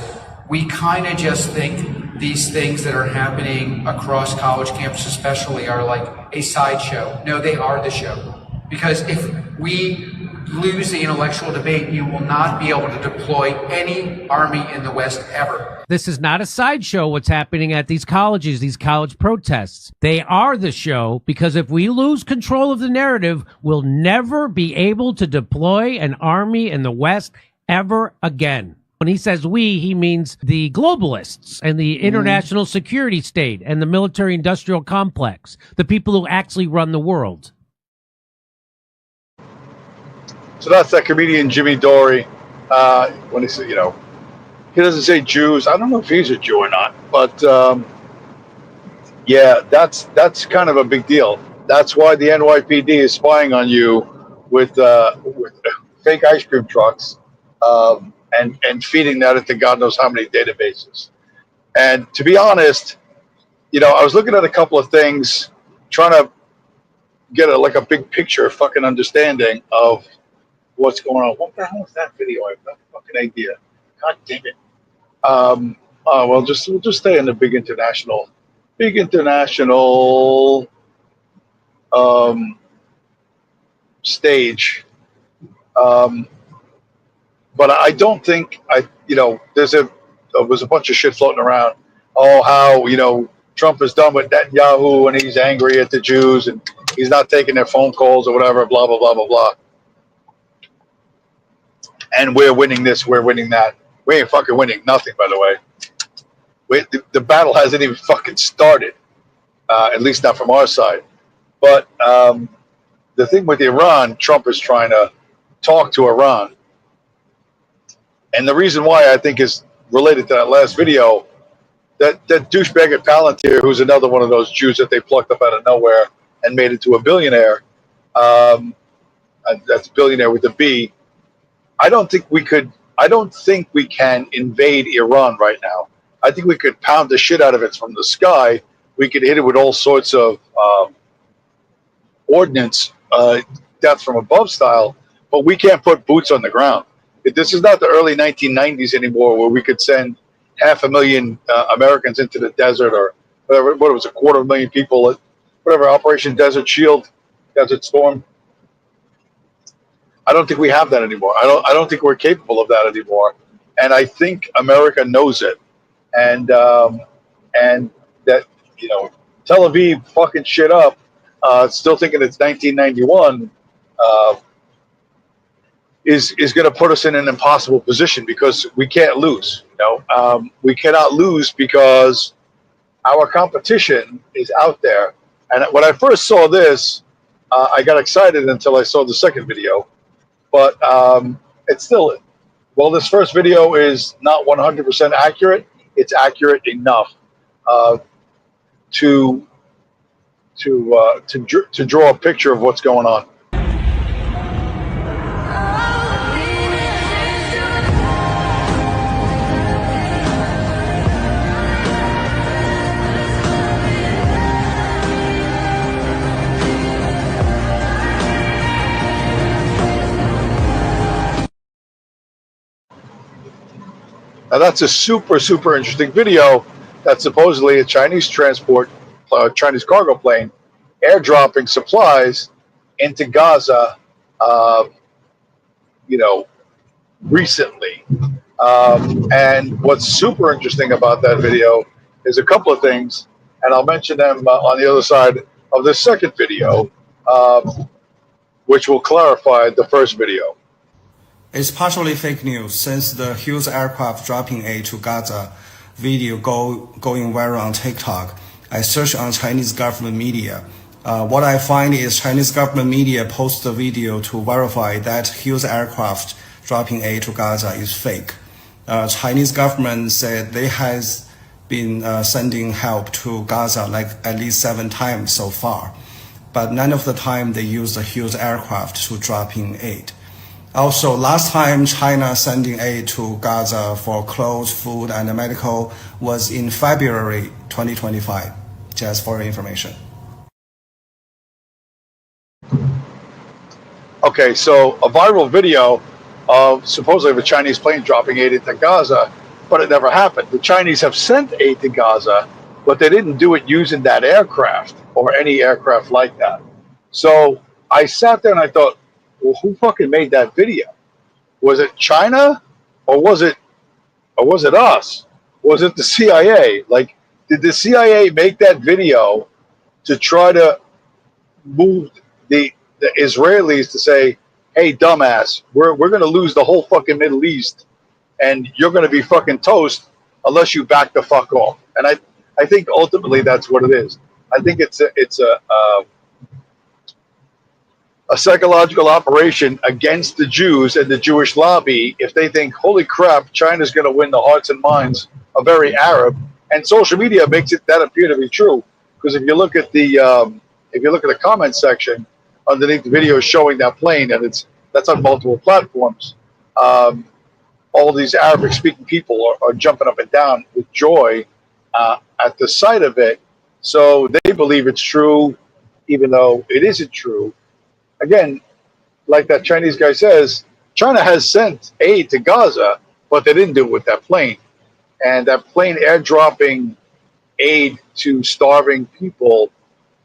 we kind of just think these things that are happening across college campuses especially are like a sideshow. No, they are the show. Because if we lose the intellectual debate, you will not be able to deploy any army in the West ever. This is not a sideshow, what's happening at these colleges, these college protests. They are the show, because if we lose control of the narrative, we'll never be able to deploy an army in the West ever again. When he says we, he means the globalists and the international security state and the military-industrial complex, the people who actually run the world. So that's that comedian Jimmy Dore. When he said, he doesn't say Jews. I don't know if he's a Jew or not, but yeah, that's kind of a big deal. That's why the NYPD is spying on you with fake ice cream trucks and feeding that into God knows how many databases. And to be honest, I was looking at a couple of things, trying to get a big picture, fucking understanding of what's going on. What the hell is that video? I have no fucking idea. God damn it. We'll just stay in the big international stage. But I don't think there was a bunch of shit floating around. Oh, how Trump is done with Netanyahu and he's angry at the Jews and he's not taking their phone calls or whatever. Blah blah blah blah blah. And we're winning this, we're winning that. We ain't fucking winning nothing, by the way. The battle hasn't even fucking started, at least not from our side. But the thing with Iran, Trump is trying to talk to Iran. And the reason why I think is related to that last video, that douchebag at Palantir, who's another one of those Jews that they plucked up out of nowhere and made into a billionaire, that's billionaire with a B. I don't think we can invade Iran right now. I think we could pound the shit out of it from the sky. We could hit it with all sorts of ordnance, death from above style, but we can't put boots on the ground. This is not the early 1990s anymore, where we could send 500,000 Americans into the desert, or whatever. What it was, 250,000 people at whatever Operation Desert Shield, Desert Storm. I don't think we have that anymore. I don't think we're capable of that anymore, and I think America knows it, and that Tel Aviv fucking shit up, still thinking it's 1991, is going to put us in an impossible position, because we can't lose. We cannot lose because our competition is out there. And when I first saw this, I got excited until I saw the second video. But it's still, well, this first video is not 100% accurate. It's accurate enough to draw a picture of what's going on. Now that's a super, super interesting video. That's supposedly a Chinese cargo plane airdropping supplies into Gaza, you know, recently. And what's super interesting about that video is a couple of things, and I'll mention them on the other side of the second video, which will clarify the first video. It's partially fake news since the Hughes aircraft dropping aid to Gaza video going viral on TikTok. I searched on Chinese government media. What I find is Chinese government media post the video to verify that Hughes aircraft dropping aid to Gaza is fake. Chinese government said they has been sending help to Gaza like at least 7 times so far, but none of the time they use the Hughes aircraft to drop in aid. Also, last time China sending aid to Gaza for clothes, food, and medical was in February 2025, just for your information. Okay, so a viral video of supposedly a Chinese plane dropping aid into Gaza, but it never happened. The Chinese have sent aid to Gaza, but they didn't do it using that aircraft or any aircraft like that. So I sat there and I thought, well, who fucking made that video? Was it China or was it us? Was it the CIA? Like, did the CIA make that video to try to move the Israelis to say, hey, dumbass, we're going to lose the whole fucking Middle East and you're going to be fucking toast unless you back the fuck off? And I think ultimately that's what it is. I think it's a psychological operation against the Jews and the Jewish lobby if they think, holy crap, China's going to win the hearts and minds of every Arab. And social media makes that appear to be true. Because if you look at the comment section underneath the video showing that plane, and that's on multiple platforms, all these Arabic-speaking people are jumping up and down with joy at the sight of it. So they believe it's true, even though it isn't true. Again, like that Chinese guy says, China has sent aid to Gaza, but they didn't do it with that plane. And that plane airdropping aid to starving people,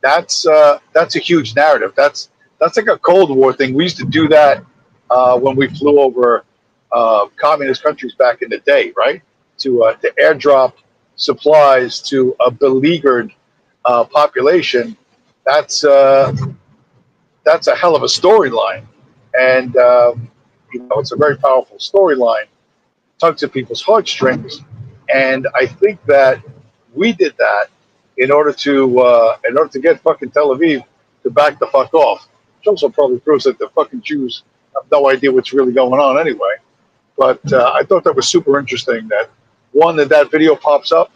that's a huge narrative. That's like a Cold War thing. We used to do that when we flew over communist countries back in the day, right? To airdrop supplies to a beleaguered population. That's a hell of a storyline, and it's a very powerful storyline. Tugs at people's heartstrings, and I think that we did that in order to get fucking Tel Aviv to back the fuck off. Which also probably proves that the fucking Jews have no idea what's really going on anyway. But I thought that was super interesting. That one, that video pops up,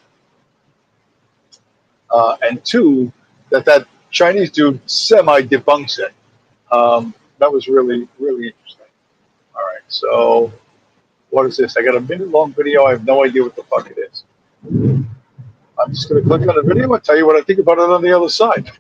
and two, that Chinese dude semi-debunks it. That was really, really interesting. All right, so what is this? I got a minute-long video. I have no idea what the fuck it is. I'm just going to click on the video and tell you what I think about it on the other side.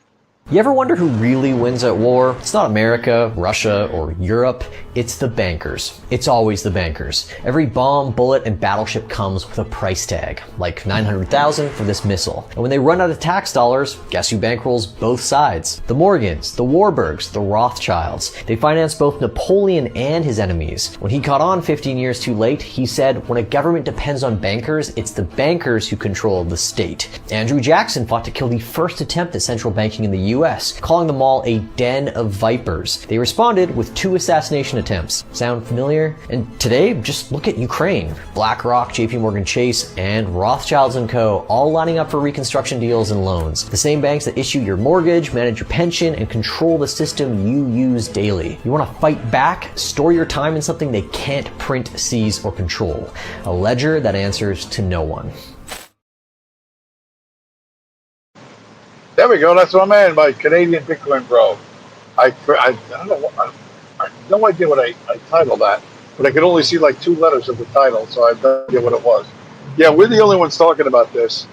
You ever wonder who really wins at war? It's not America, Russia, or Europe. It's the bankers. It's always the bankers. Every bomb, bullet, and battleship comes with a price tag, like $900,000 for this missile. And when they run out of tax dollars, guess who bankrolls both sides? The Morgans, the Warburgs, the Rothschilds. They financed both Napoleon and his enemies. When he caught on 15 years too late, he said, when a government depends on bankers, it's the bankers who control the state. Andrew Jackson fought to kill the first attempt at central banking in the US, calling them all a den of vipers. They responded with 2 assassination attempts. Sound familiar? And today, just look at Ukraine. BlackRock, JP Morgan Chase, and Rothschilds & Co. all lining up for reconstruction deals and loans. The same banks that issue your mortgage, manage your pension, and control the system you use daily. You want to fight back? Store your time in something they can't print, seize, or control. A ledger that answers to no one. There we go. That's my man, my Canadian Bitcoin bro. I don't know. I have no idea what I titled that, but I could only see like 2 letters of the title, so I have no idea what it was. Yeah, we're the only ones talking about this,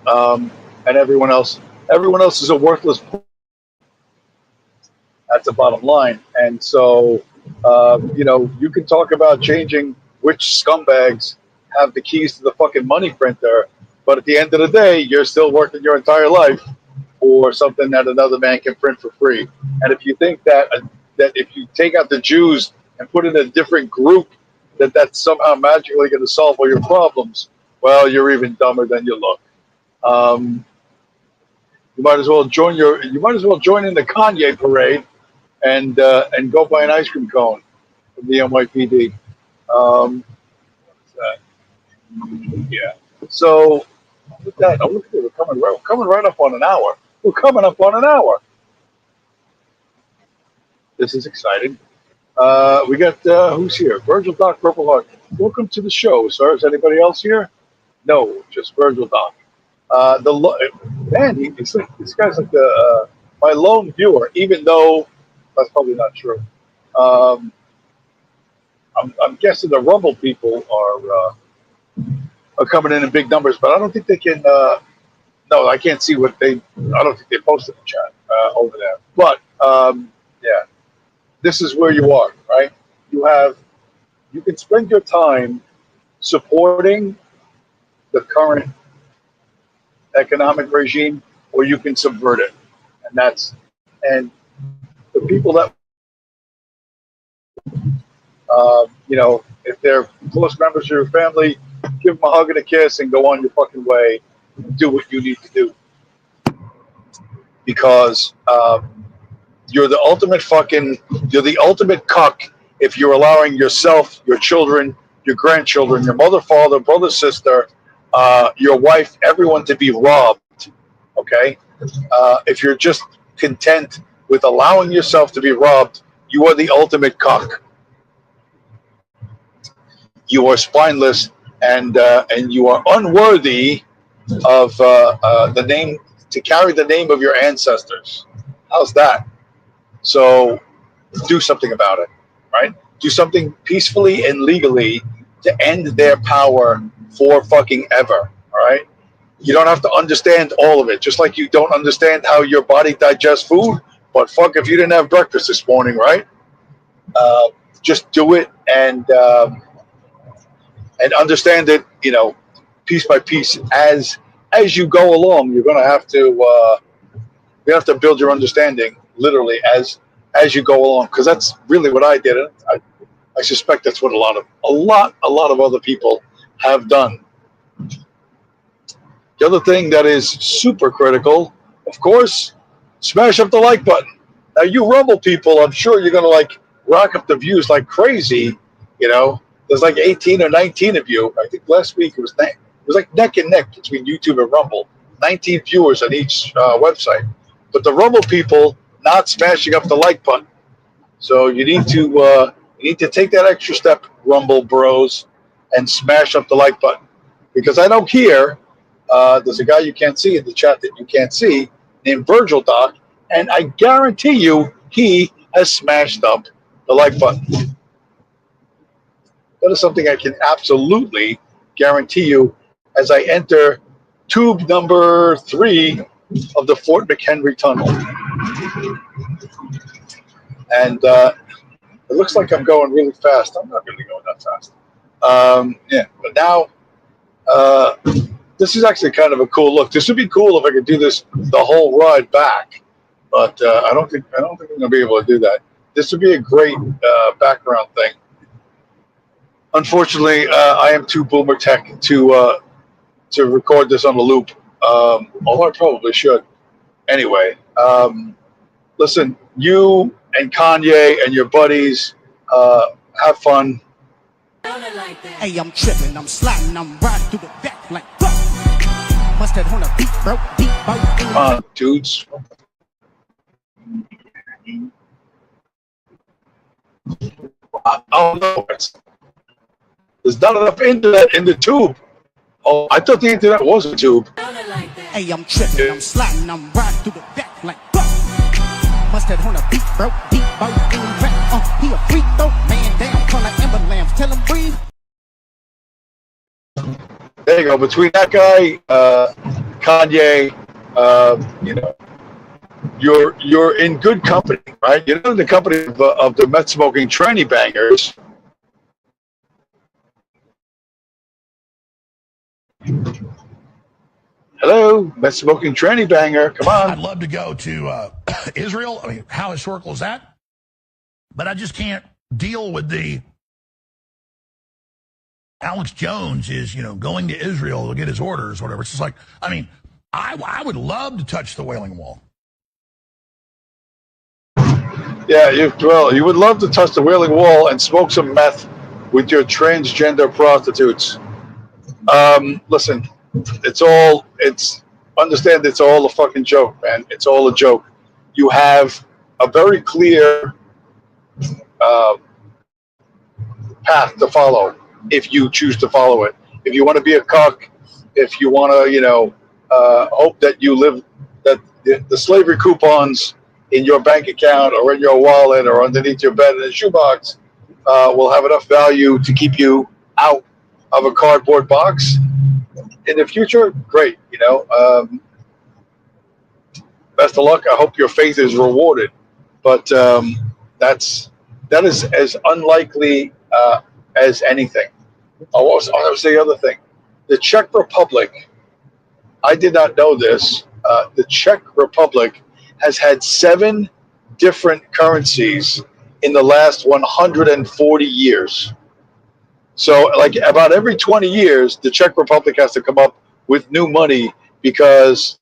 and everyone else is a worthless. That's the bottom line. And so, you can talk about changing which scumbags have the keys to the fucking money printer, but at the end of the day, you're still working your entire life for something that another man can print for free. And if you think that that if you take out the Jews and put in a different group, that's somehow magically going to solve all your problems, well, you're even dumber than you look. You might as well join in the Kanye parade and go buy an ice cream cone from the NYPD. What's that? Yeah. So with that, oh, look at it. We're coming right up on an hour. We're coming up on an hour. This is exciting. We got who's here? Virgil Doc Purple Heart. Welcome to the show, sir. Is anybody else here? No, just Virgil Doc. Man, this guy's like my lone viewer, even though that's probably not true. I'm guessing the Rumble people are coming in big numbers, but I don't think they can. No, I can't see what I don't think they posted in the chat over there. But yeah, this is where you are, right? You can spend your time supporting the current economic regime, or you can subvert it, and the people that if they're close members of your family, give them a hug and a kiss and go on your fucking way and do what you need to do, because you're the ultimate cuck if you're allowing yourself, your children, your grandchildren, your mother, father, brother, sister, your wife, everyone to be robbed. Okay, if you're just content with allowing yourself to be robbed, you are the ultimate cuck. You are spineless, and you are unworthy of the name, to carry the name of your ancestors. How's that? So do something about it, right? Do something peacefully and legally to end their power for fucking ever, all right? You don't have to understand all of it, just like you don't understand how your body digests food, but fuck if you didn't have breakfast this morning, right? Just do it and understand it, piece by piece. As you go along, you're going to have to build your understanding literally as you go along, because that's really what I did. I suspect that's what a lot of other people have done. The other thing that is super critical, of course, smash up the like button. Now, you Rumble people, I'm sure you're going to rack up the views like crazy. There's like 18 or 19 of you. I think last week it was like neck and neck between YouTube and Rumble. 19 viewers on each website. But the Rumble people not smashing up the like button. So you need to take that extra step, Rumble bros, and smash up the like button. Because I don't care. There's a guy you can't see in the chat that you can't see named Virgil Doc, and I guarantee you he has smashed up the like button. That is something I can absolutely guarantee you as I enter tube number 3 of the Fort McHenry Tunnel. And it looks like I'm going really fast. I'm not really going that fast. Yeah, but now this is actually kind of a cool look. This would be cool if I could do this the whole ride back, but I don't think I'm going to be able to do that. This would be a great background thing. Unfortunately, I am too boomer tech to record this on a loop, although I probably should. Anyway, listen, you and Kanye and your buddies have fun. Hey, I'm tripping, I'm sliding, I'm riding through the back like fuck. Must have on a beat, bro, deep, Come on, dudes. Oh no, there's not enough internet in the tube. Oh, I thought the internet was a tube. Hey, I'm tripping, I'm sliding, I'm riding through the back like fuck. Must have on a beat, bro, deep, in rap. He a freak though, man down, call like ambulance, tell him breathe. There you go. Between that guy, Kanye, you're in good company, right? You're in the company of the meth smoking tranny bangers. Hello, best smoking tranny banger. Come on. I'd love to go to Israel. I mean, how historical is that? But I just can't deal with the Alex Jones is, going to Israel to get his orders or whatever. It's just like, I mean, I would love to touch the Wailing Wall. Yeah, you would love to touch the Wailing Wall and smoke some meth with your transgender prostitutes. Listen, understand it's all a fucking joke, man. It's all a joke. You have a very clear path to follow if you choose to follow it. If you want to be a cuck, if you want to, hope that you live, that the slavery coupons in your bank account or in your wallet or underneath your bed in a shoebox will have enough value to keep you out of a cardboard box in the future, great. Best of luck. I hope your faith is rewarded, but that is as unlikely as anything. Oh, that was the other thing. The Czech Republic. I did not know this. The Czech Republic has had 7 different currencies in the last 140 years. So, like about every 20 years, the Czech Republic has to come up with new money because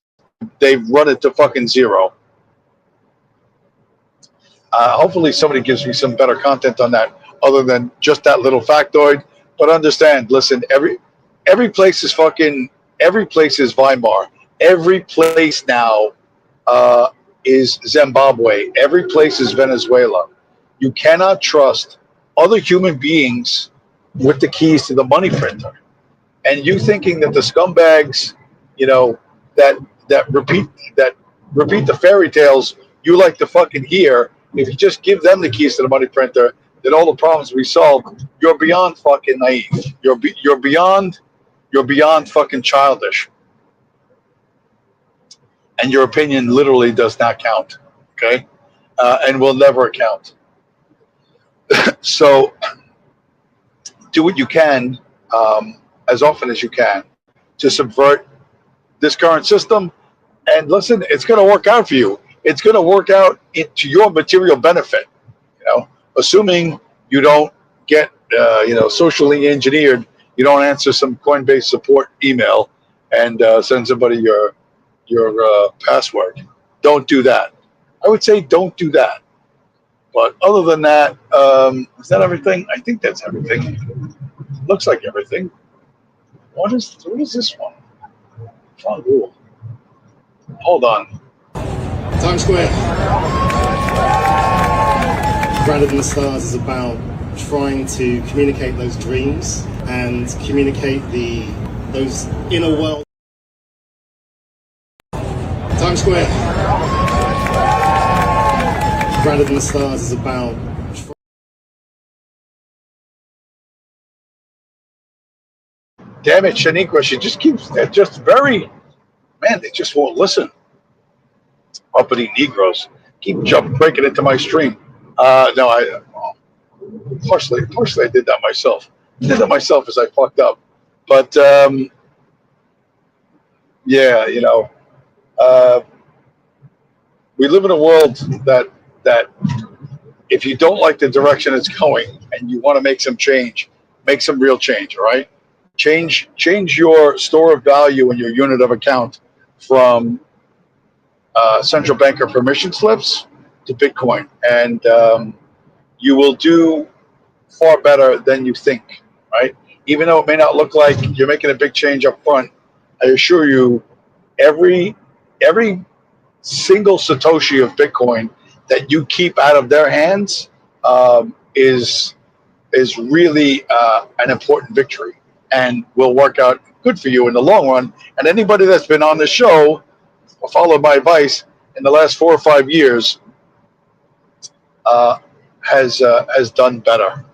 they've run it to fucking zero. Hopefully somebody gives me some better content on that other than just that little factoid. But understand, listen, every place is Weimar. Every place now is Zimbabwe. Every place is Venezuela. You cannot trust other human beings with the keys to the money printer. And you thinking that the scumbags, that repeat the fairy tales you like to fucking hear, if you just give them the keys to the money printer, then all the problems we solve. You're beyond fucking naive. You're beyond fucking childish. And your opinion literally does not count. Okay, and will never count. So do what you can, as often as you can, to subvert this current system. And listen, it's going to work out for you. It's going to work out to your material benefit. Assuming you don't get, socially engineered. You don't answer some Coinbase support email and send somebody your password. Don't do that. I would say don't do that. But other than that, is that everything? I think that's everything. Looks like everything. What is this one? Fun rule. Hold on. Times Square. Grounded in the Stars is about trying to communicate those dreams and communicate those inner world. Times Square. Grounded in the Stars is about. Damn it, Shaniqua, she just keeps, they're just very, man, they just won't listen. Uppity Negroes keep breaking into my stream. No, partially I did that myself. I did that myself as I fucked up. But, yeah, we live in a world that if you don't like the direction it's going and you want to make some change, make some real change, all right? Change your store of value and your unit of account from central banker permission slips to Bitcoin, and you will do far better than you think, right? Even though it may not look like you're making a big change up front, I assure you, every single Satoshi of Bitcoin that you keep out of their hands is really an important victory and will work out good for you in the long run. And anybody that's been on the show or followed my advice in the last 4 or 5 years has done better.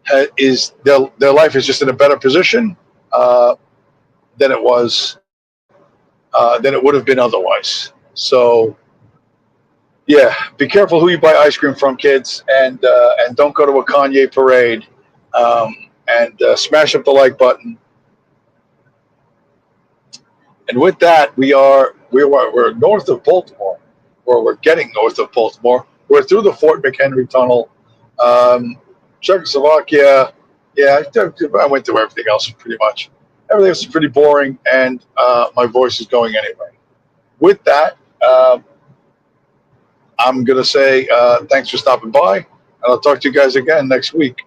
Their life is just in a better position than it was than it would have been otherwise. So, yeah, be careful who you buy ice cream from, kids, and don't go to a Kanye parade. And smash up the like button. And with that, we're north of Baltimore, or we're getting north of Baltimore. We're through the Fort McHenry Tunnel. Czechoslovakia, yeah, I went through everything else pretty much. Everything else is pretty boring, and my voice is going anyway. With that, I'm going to say thanks for stopping by, and I'll talk to you guys again next week.